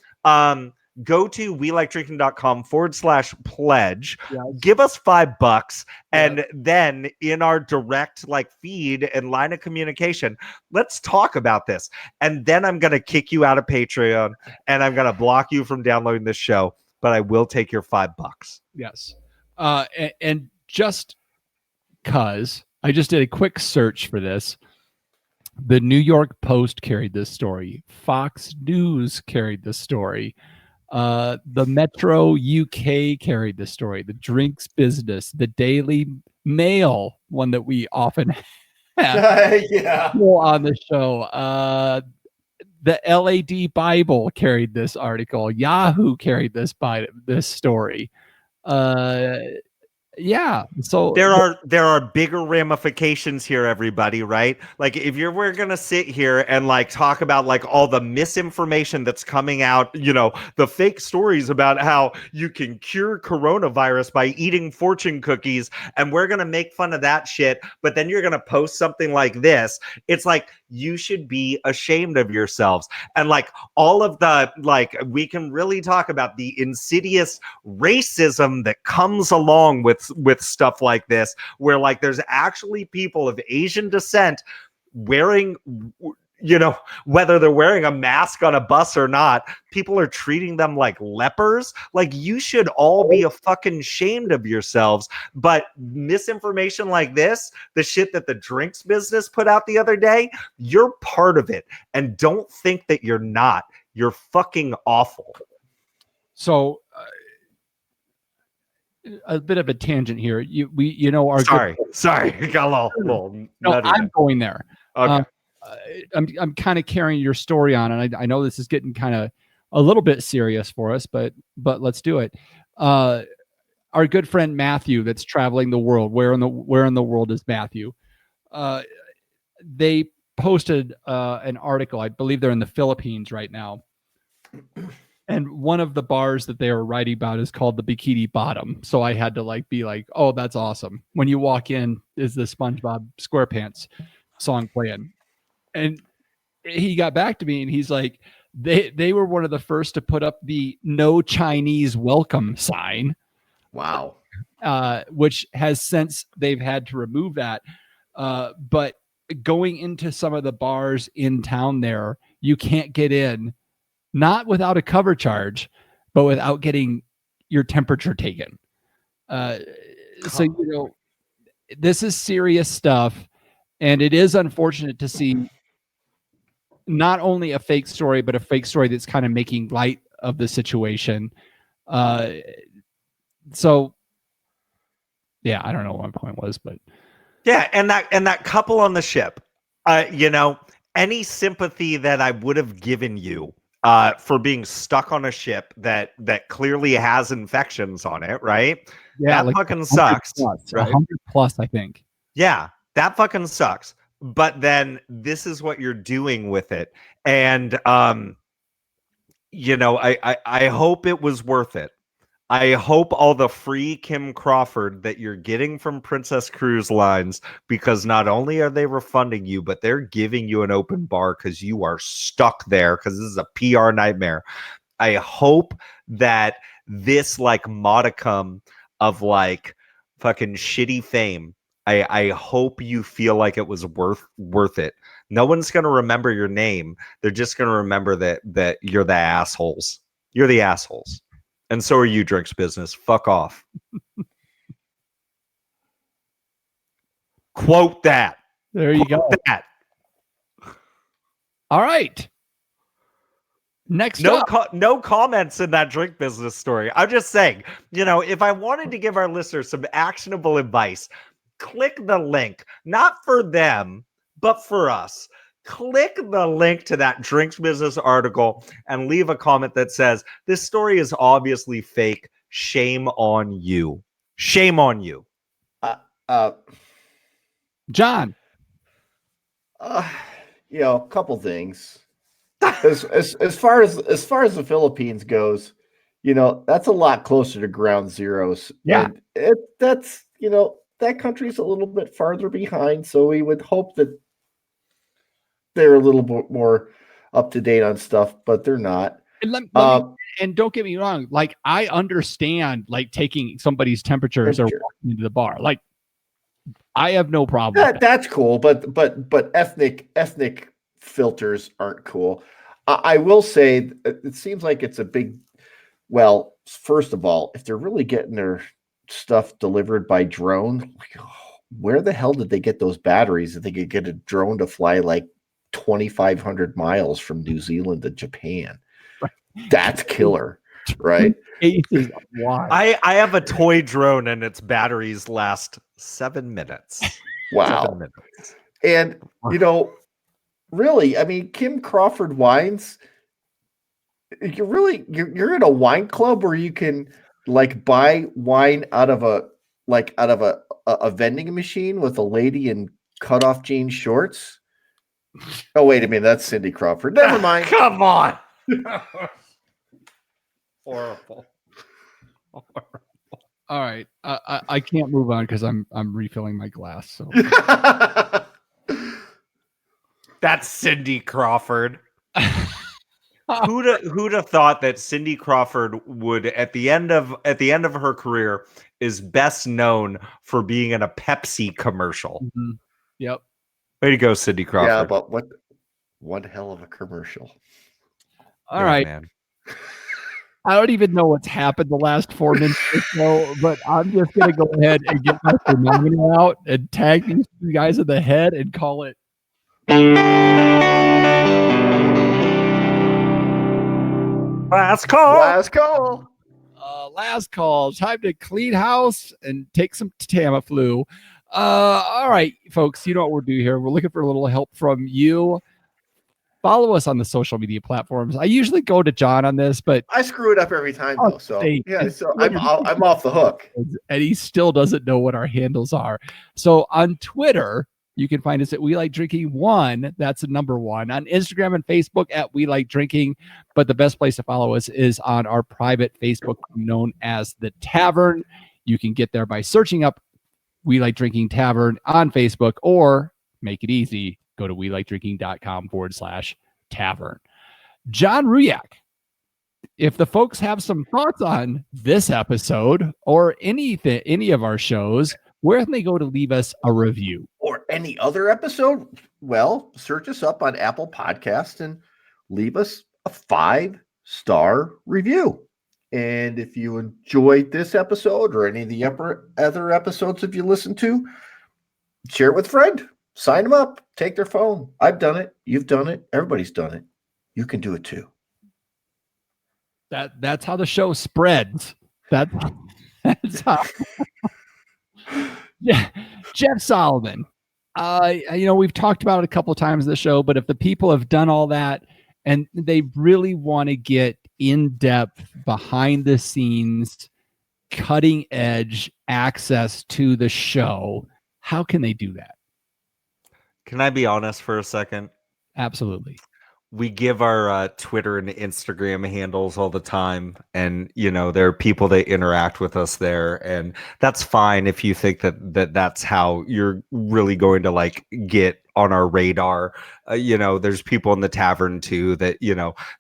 go to welikedrinking.com/pledge. Yes. Give us $5, and then in our direct like feed and line of communication, let's talk about this. And then I'm gonna kick you out of Patreon and I'm gonna block you from downloading this show, but I will take your $5. Yes. And just cause I just did a quick search for this. The New York Post carried this story. Fox News carried this story. The Metro UK carried the story. The Drinks Business, the Daily Mail, one that we often have on the show. The LAD Bible carried this article. Yahoo carried this story. Yeah. So there are bigger ramifications here, everybody, right? Like if we're gonna sit here and like talk about like all the misinformation that's coming out, you know, the fake stories about how you can cure coronavirus by eating fortune cookies, and we're gonna make fun of that shit, but then you're gonna post something like this. It's like, you should be ashamed of yourselves. And like all of the, like, we can really talk about the insidious racism that comes along with stuff like this, where like there's actually people of Asian descent wearing, you know, whether they're wearing a mask on a bus or not, people are treating them like lepers. Like, you should all be fucking ashamed of yourselves. But misinformation like this, the shit that the Drinks Business put out the other day, you're part of it. And don't think that you're not. You're fucking awful. So a bit of a tangent here. Our Sorry, got a little no, nutty I'm there. going there. Okay. I'm kind of carrying your story on, and I know this is getting kind of a little bit serious for us, but let's do it. Our good friend Matthew, that's traveling the world. Where in the world is Matthew? They posted an article. I believe they're in the Philippines right now. And one of the bars that they were writing about is called the Bikini Bottom. So I had to be like, oh, that's awesome. When you walk in, is the SpongeBob SquarePants song playing? And he got back to me and he's like, they were one of the first to put up the no Chinese welcome sign. Wow. Which has since they've had to remove that. But going into some of the bars in town there, you can't get in, not without a cover charge, but without getting your temperature taken. So, this is serious stuff. And it is unfortunate to see not only a fake story, but a fake story that's kind of making light of the situation. So, yeah, I don't know what my point was, but yeah, and that couple on the ship, any sympathy that I would have given you for being stuck on a ship that clearly has infections on it, right? Yeah, that fucking sucks. Right? 100 plus, I think. Yeah, that fucking sucks. But then this is what you're doing with it, and I hope it was worth it. I hope all the free Kim Crawford that you're getting from Princess Cruise Lines, because not only are they refunding you, but they're giving you an open bar because you are stuck there because this is a PR nightmare. I hope that this modicum of fucking shitty fame, I hope you feel like it was worth it. No one's going to remember your name. They're just going to remember that you're the assholes. You're the assholes. And so are you, Drinks Business. Fuck off. Quote that. There you go. That. All right. Next up. No comments in that Drink Business story. I'm just saying, if I wanted to give our listeners some actionable advice, click the link, not for them, but for us. Click the link to that Drinks Business article and leave a comment that says, this story is obviously fake. Shame on you. Shame on you. John. A couple things. As far as the Philippines goes, that's a lot closer to ground zeros. Yeah. And that's that country's a little bit farther behind, so we would hope that they're a little bit more up to date on stuff, but they're not. And don't get me wrong, I understand taking somebody's temperatures or walking into the bar. I have no problem with that. That's cool, but ethnic filters aren't cool. I will say it seems like it's a big. Well, first of all, if they're really getting their stuff delivered by drone, where the hell did they get those batteries that they could get a drone to fly 2,500 miles from New Zealand to Japan? That's killer, right? I have a toy drone and its batteries last 7 minutes. Wow. 7 minutes. And really, I mean, Kim Crawford wines, you're in a wine club where you can buy wine out of a vending machine with a lady in cutoff jean shorts. Oh, wait a minute. That's Cindy Crawford. Never mind. Come on. Horrible. All right. I can't move on because I'm refilling my glass. So that's Cindy Crawford. Who'd have thought that Cindy Crawford would at the end of her career is best known for being in a Pepsi commercial. Mm-hmm. Yep. Way to go, Cindy Crawford. Yeah, but one hell of a commercial. All right. Man. I don't even know what's happened the last 4 minutes or so, but I'm just going to go ahead and get my phenomenon out and tag these two guys in the head and call it. Last call. Last call. Last call. Time to clean house and take some Tamiflu. All right, folks, you know what we'll do here. We're looking for a little help from you. Follow us on the social media platforms. I usually go to John on this, but I screw it up every time though. So yeah, so I'm off the hook. and he still doesn't know what our handles are. So on Twitter, you can find us at We Like Drinking 1. That's the number 1. On Instagram and Facebook at We Like Drinking. But the best place to follow us is on our private Facebook known as The Tavern. You can get there by searching up We Like Drinking Tavern on Facebook, or make it easy, go to welikedrinking.com/tavern. John Ruyak, if the folks have some thoughts on this episode or any of our shows, where can they go to leave us a review? Or any other episode? Well, search us up on Apple Podcasts and leave us a 5-star review. And if you enjoyed this episode or any of the other episodes if you listen to, share it with a friend. Sign them up. Take their phone. I've done it. You've done it. Everybody's done it. You can do it too. That's how the show spreads. That's how. Yeah, Jeff Solomon. We've talked about it a couple of times in the show, but if the people have done all that and they really want to get in depth, behind the scenes, cutting edge access to the show, how can they do that? Can I be honest for a second? Absolutely. We give our Twitter and Instagram handles all the time, and there are people that interact with us there, and that's fine if you think that's how you're really going to get on our radar. There's people in the tavern too that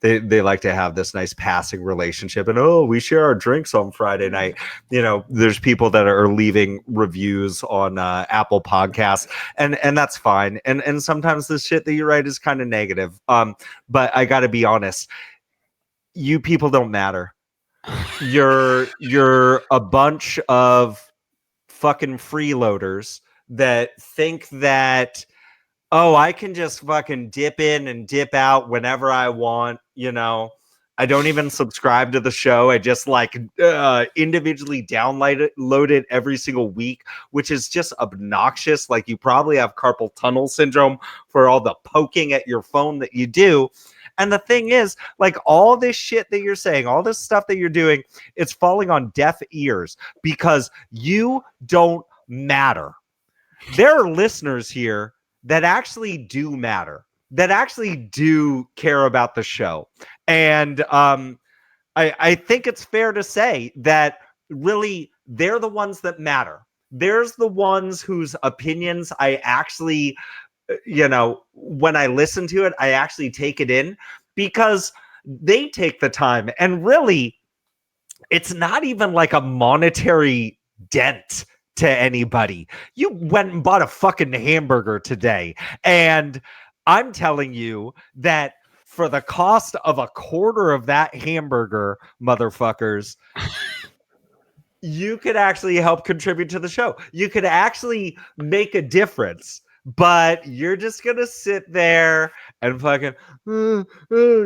they like to have this nice passing relationship, and we share our drinks on Friday night. There's people that are leaving reviews on Apple Podcasts, and that's fine. And sometimes the shit that you write is kind of negative. But I got to be honest, you people don't matter. You're a bunch of fucking freeloaders that think that, I can just fucking dip in and dip out whenever I want. I don't even subscribe to the show. I just individually download it every single week, which is just obnoxious. Like, you probably have carpal tunnel syndrome for all the poking at your phone that you do. And the thing is, all this shit that you're saying, all this stuff that you're doing, it's falling on deaf ears because you don't matter. There are listeners here that actually do matter, that actually do care about the show. And I think it's fair to say that really they're the ones that matter. There's the ones whose opinions I actually, when I listen to it, I actually take it in because they take the time. And really, it's not even like a monetary dent to anybody. You went and bought a fucking hamburger today, and I'm telling you that for the cost of a quarter of that hamburger, motherfuckers, you could actually help contribute to the show. You could actually make a difference. But you're just gonna sit there and fucking,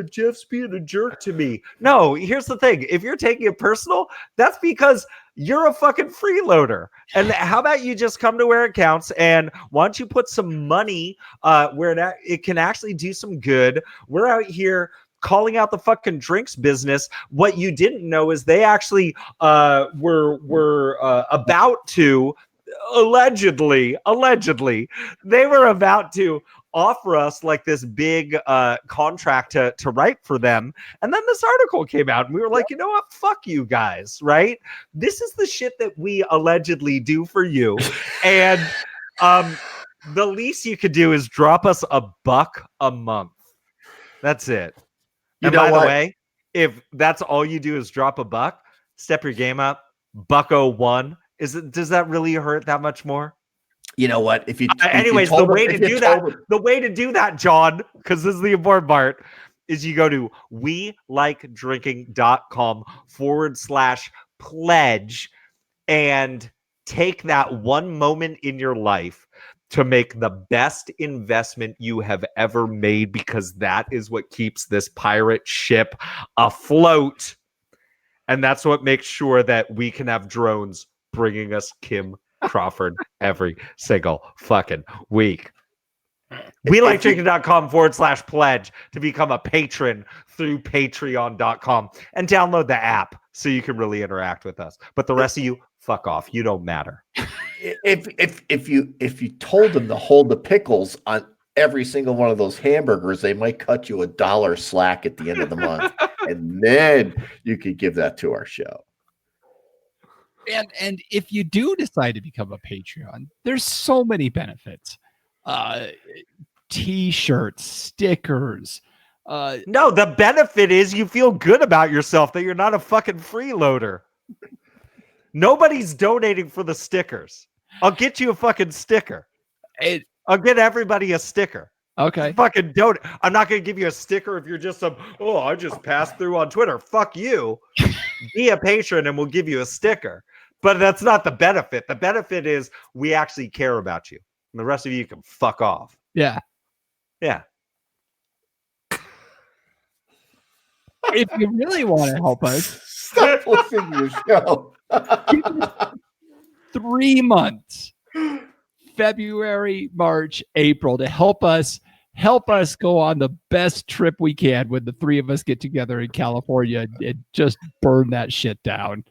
Jeff's being a jerk to me. No, here's the thing. If you're taking it personal, that's because you're a fucking freeloader. And how about you just come to where it counts, and why don't you put some money where it can actually do some good? We're out here calling out the fucking drinks business. What you didn't know is they actually were about to allegedly they were about to offer us this big contract to write for them, and then this article came out and we were like, you know what, fuck you guys, right? This is the shit that we allegedly do for you. And the least you could do is drop us $1 a month. That's it. And by the way, if that's all you do is drop $1, step your game up. $1.01. Does that really hurt that much more? You know what? Anyways, the way to do that, John, because this is the important part, is you go to welikedrinking.com/pledge, and take that one moment in your life to make the best investment you have ever made, because that is what keeps this pirate ship afloat. And that's what makes sure that we can have drones bringing us Kim Crawford every single fucking week. WeLikeDrinking.com/pledge to become a patron through Patreon.com and download the app so you can really interact with us. But the rest of you, fuck off. You don't matter. If you told them to hold the pickles on every single one of those hamburgers, they might cut you $1 slack at the end of the month, and then you could give that to our show. And if you do decide to become a Patreon, there's so many benefits. T-shirts, stickers. No, the benefit is you feel good about yourself that you're not a fucking freeloader. Nobody's donating for the stickers. I'll get you a fucking sticker. I'll get everybody a sticker. Okay. Fucking don't. I'm not going to give you a sticker if you're just some, oh, I just passed through on Twitter. Fuck you. Be a patron and we'll give you a sticker. But that's not the benefit. The benefit is we actually care about you. And the rest of you can fuck off. Yeah. Yeah. If you really want to help us, Stop listening to your show. 3 months, February, March, April, to help us go on the best trip we can when the three of us get together in California and just burn that shit down.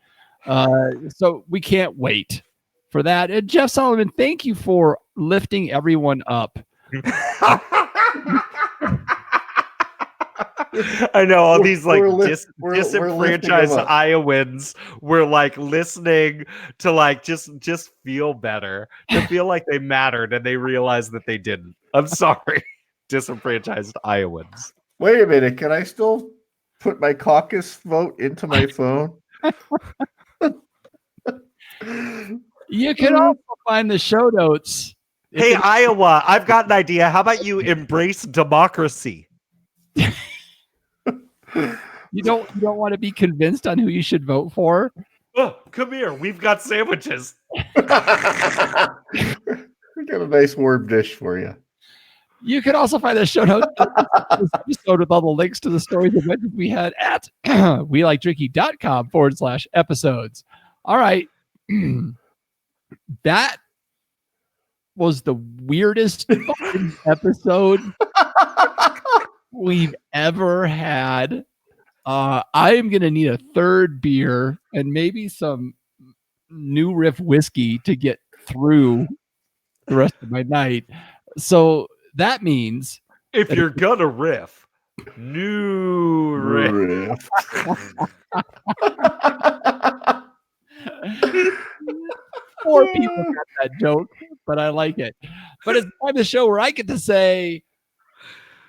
So we can't wait for that. And Jeff Solomon, thank you for lifting everyone up. I know all these like we're disenfranchised lifting them up. Iowans were like listening to like just feel better, to feel like they mattered, and they realized that they didn't. I'm sorry, disenfranchised Iowans. Wait a minute. Can I still put my caucus vote into my phone? You can also find the show notes. Hey, Iowa, I've got an idea. How about you embrace democracy? You don't want to be convinced on who you should vote for? Oh, come here. We've got sandwiches. We got a nice warm dish for you. You can also find the show notes of this episode with all the links to the stories and mentions we had at WeLikeDrinking.com/episodes. All right. That was the weirdest fucking episode we've ever had. I am going to need a third beer and maybe some New Riff whiskey to get through the rest of my night. So that means If you're gonna riff, new riff. four people got that joke, but I like it. But it's time of the show where I get to say,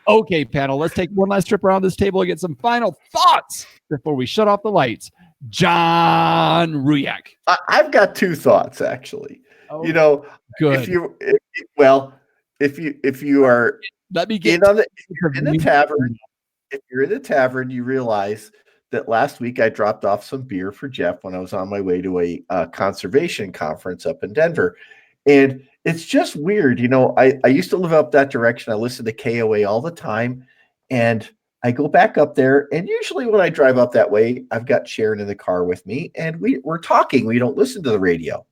okay, panel, let's take one last trip around this table and get some final thoughts before we shut off the lights. John Ruyak. I've got two thoughts, actually. Oh, You know, good. if you are Let me get in the tavern, if you're in the tavern, you realize that last week I dropped off some beer for Jeff when I was on my way to a conservation conference up in Denver. And it's just weird. You know, I used to live up that direction. I listen to KOA all the time. And I go back up there. And usually when I drive up that way, I've got Sharon in the car with me. And we're talking. We don't listen to the radio.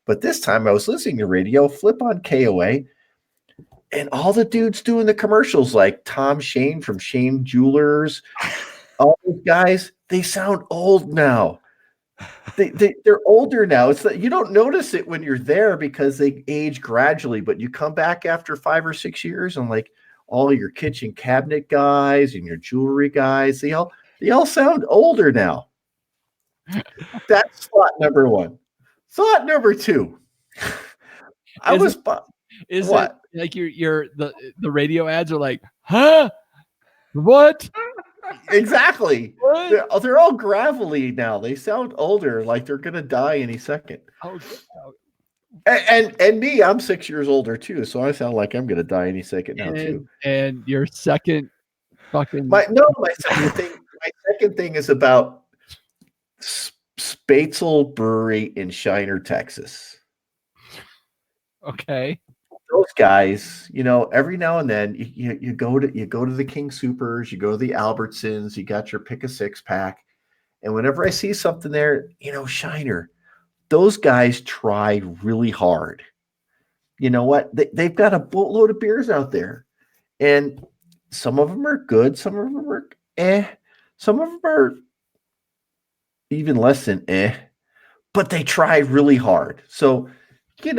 But this time I was listening to radio, flip on KOA. And all the dudes doing the commercials, like Tom Shane from Shane Jewelers, all those guys, they sound old now. They're older now. It's that you don't notice it when you're there because they age gradually, but you come back after 5 or 6 years and like all your kitchen cabinet guys and your jewelry guys, they all sound older now. That's thought number one. Thought number two. Is what? it like the radio ads are like, huh? What? Exactly. What? They're all gravelly now. They sound older, like they're gonna die any second. Oh, And me, I'm 6 years older too, so I sound like I'm gonna die any second now too. and your second fucking My second thing is about Spatzel Brewery in Shiner, Texas. Okay. Those guys, every now and then you go to the King Supers, you go to the Albertsons, you got your pick a six pack, and whenever I see something there, Shiner, those guys try really hard. You know what? They've got a boatload of beers out there, and some of them are good, some of them are some of them are even less than but they try really hard. So, give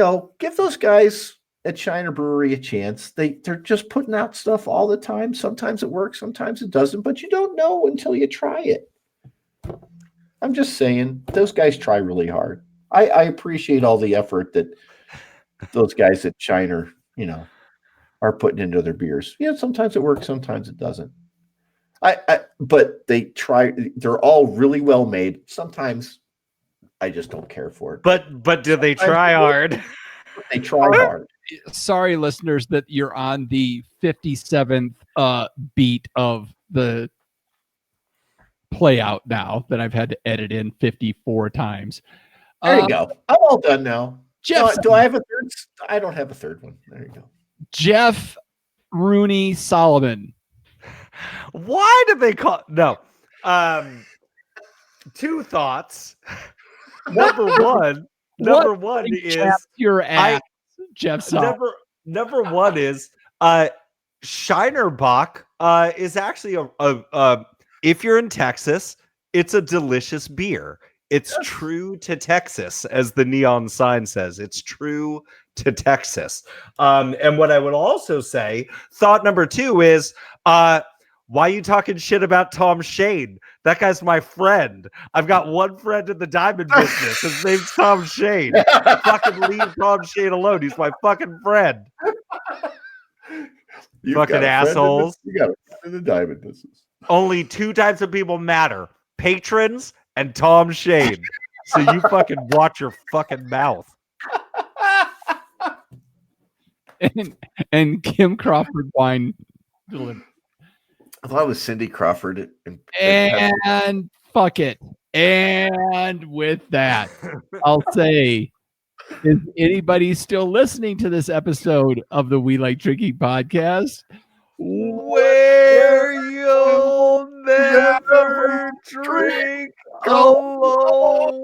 those guys at Shiner Brewery a chance. They're just putting out stuff all the time. Sometimes it works, sometimes it doesn't, but you don't know until you try it. I'm just saying, those guys try really hard. I appreciate all the effort that those guys at Shiner, are putting into their beers. Sometimes it works, sometimes it doesn't. But they try. They're all really well made. Sometimes I just don't care for it. But do they try hard? They try hard. Sorry, listeners, that you're on the 57th beat of the play out now that I've had to edit in 54 times. There you go. I'm all done now. Jeff, Do I have a third? I don't have a third one. There you go. Jeff Rooney Solomon. Why do they call no? Two thoughts. Number one is your ass, Jeff Solomon. number one is Shinerbach is actually a if you're in Texas, it's a delicious beer. It's true to Texas, as the neon sign says. It's true to Texas. And what I would also say, thought number two is, why are you talking shit about Tom Shane? That guy's my friend. I've got one friend in the diamond business. His name's Tom Shane. Fucking leave Tom Shane alone. He's my fucking friend. Fucking assholes. You got a friend in the diamond business. Only two types of people matter: patrons and Tom Shane. So you fucking watch your fucking mouth. And Kim Crawford wine delivery. I thought it was Cindy Crawford. And fuck it. And with that, I'll say, is anybody still listening to this episode of the We Like Drinking podcast? Where you'll never drink alone.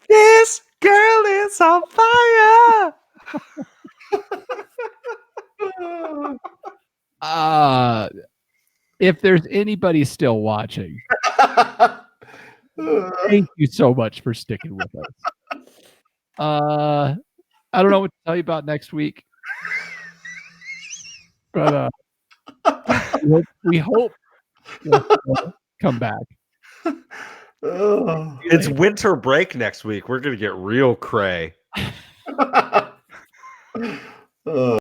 This girl is on fire. If there's anybody still watching, thank you so much for sticking with us. I don't know what to tell you about next week, but we hope you'll come back. It's winter break next week. We're gonna get real cray.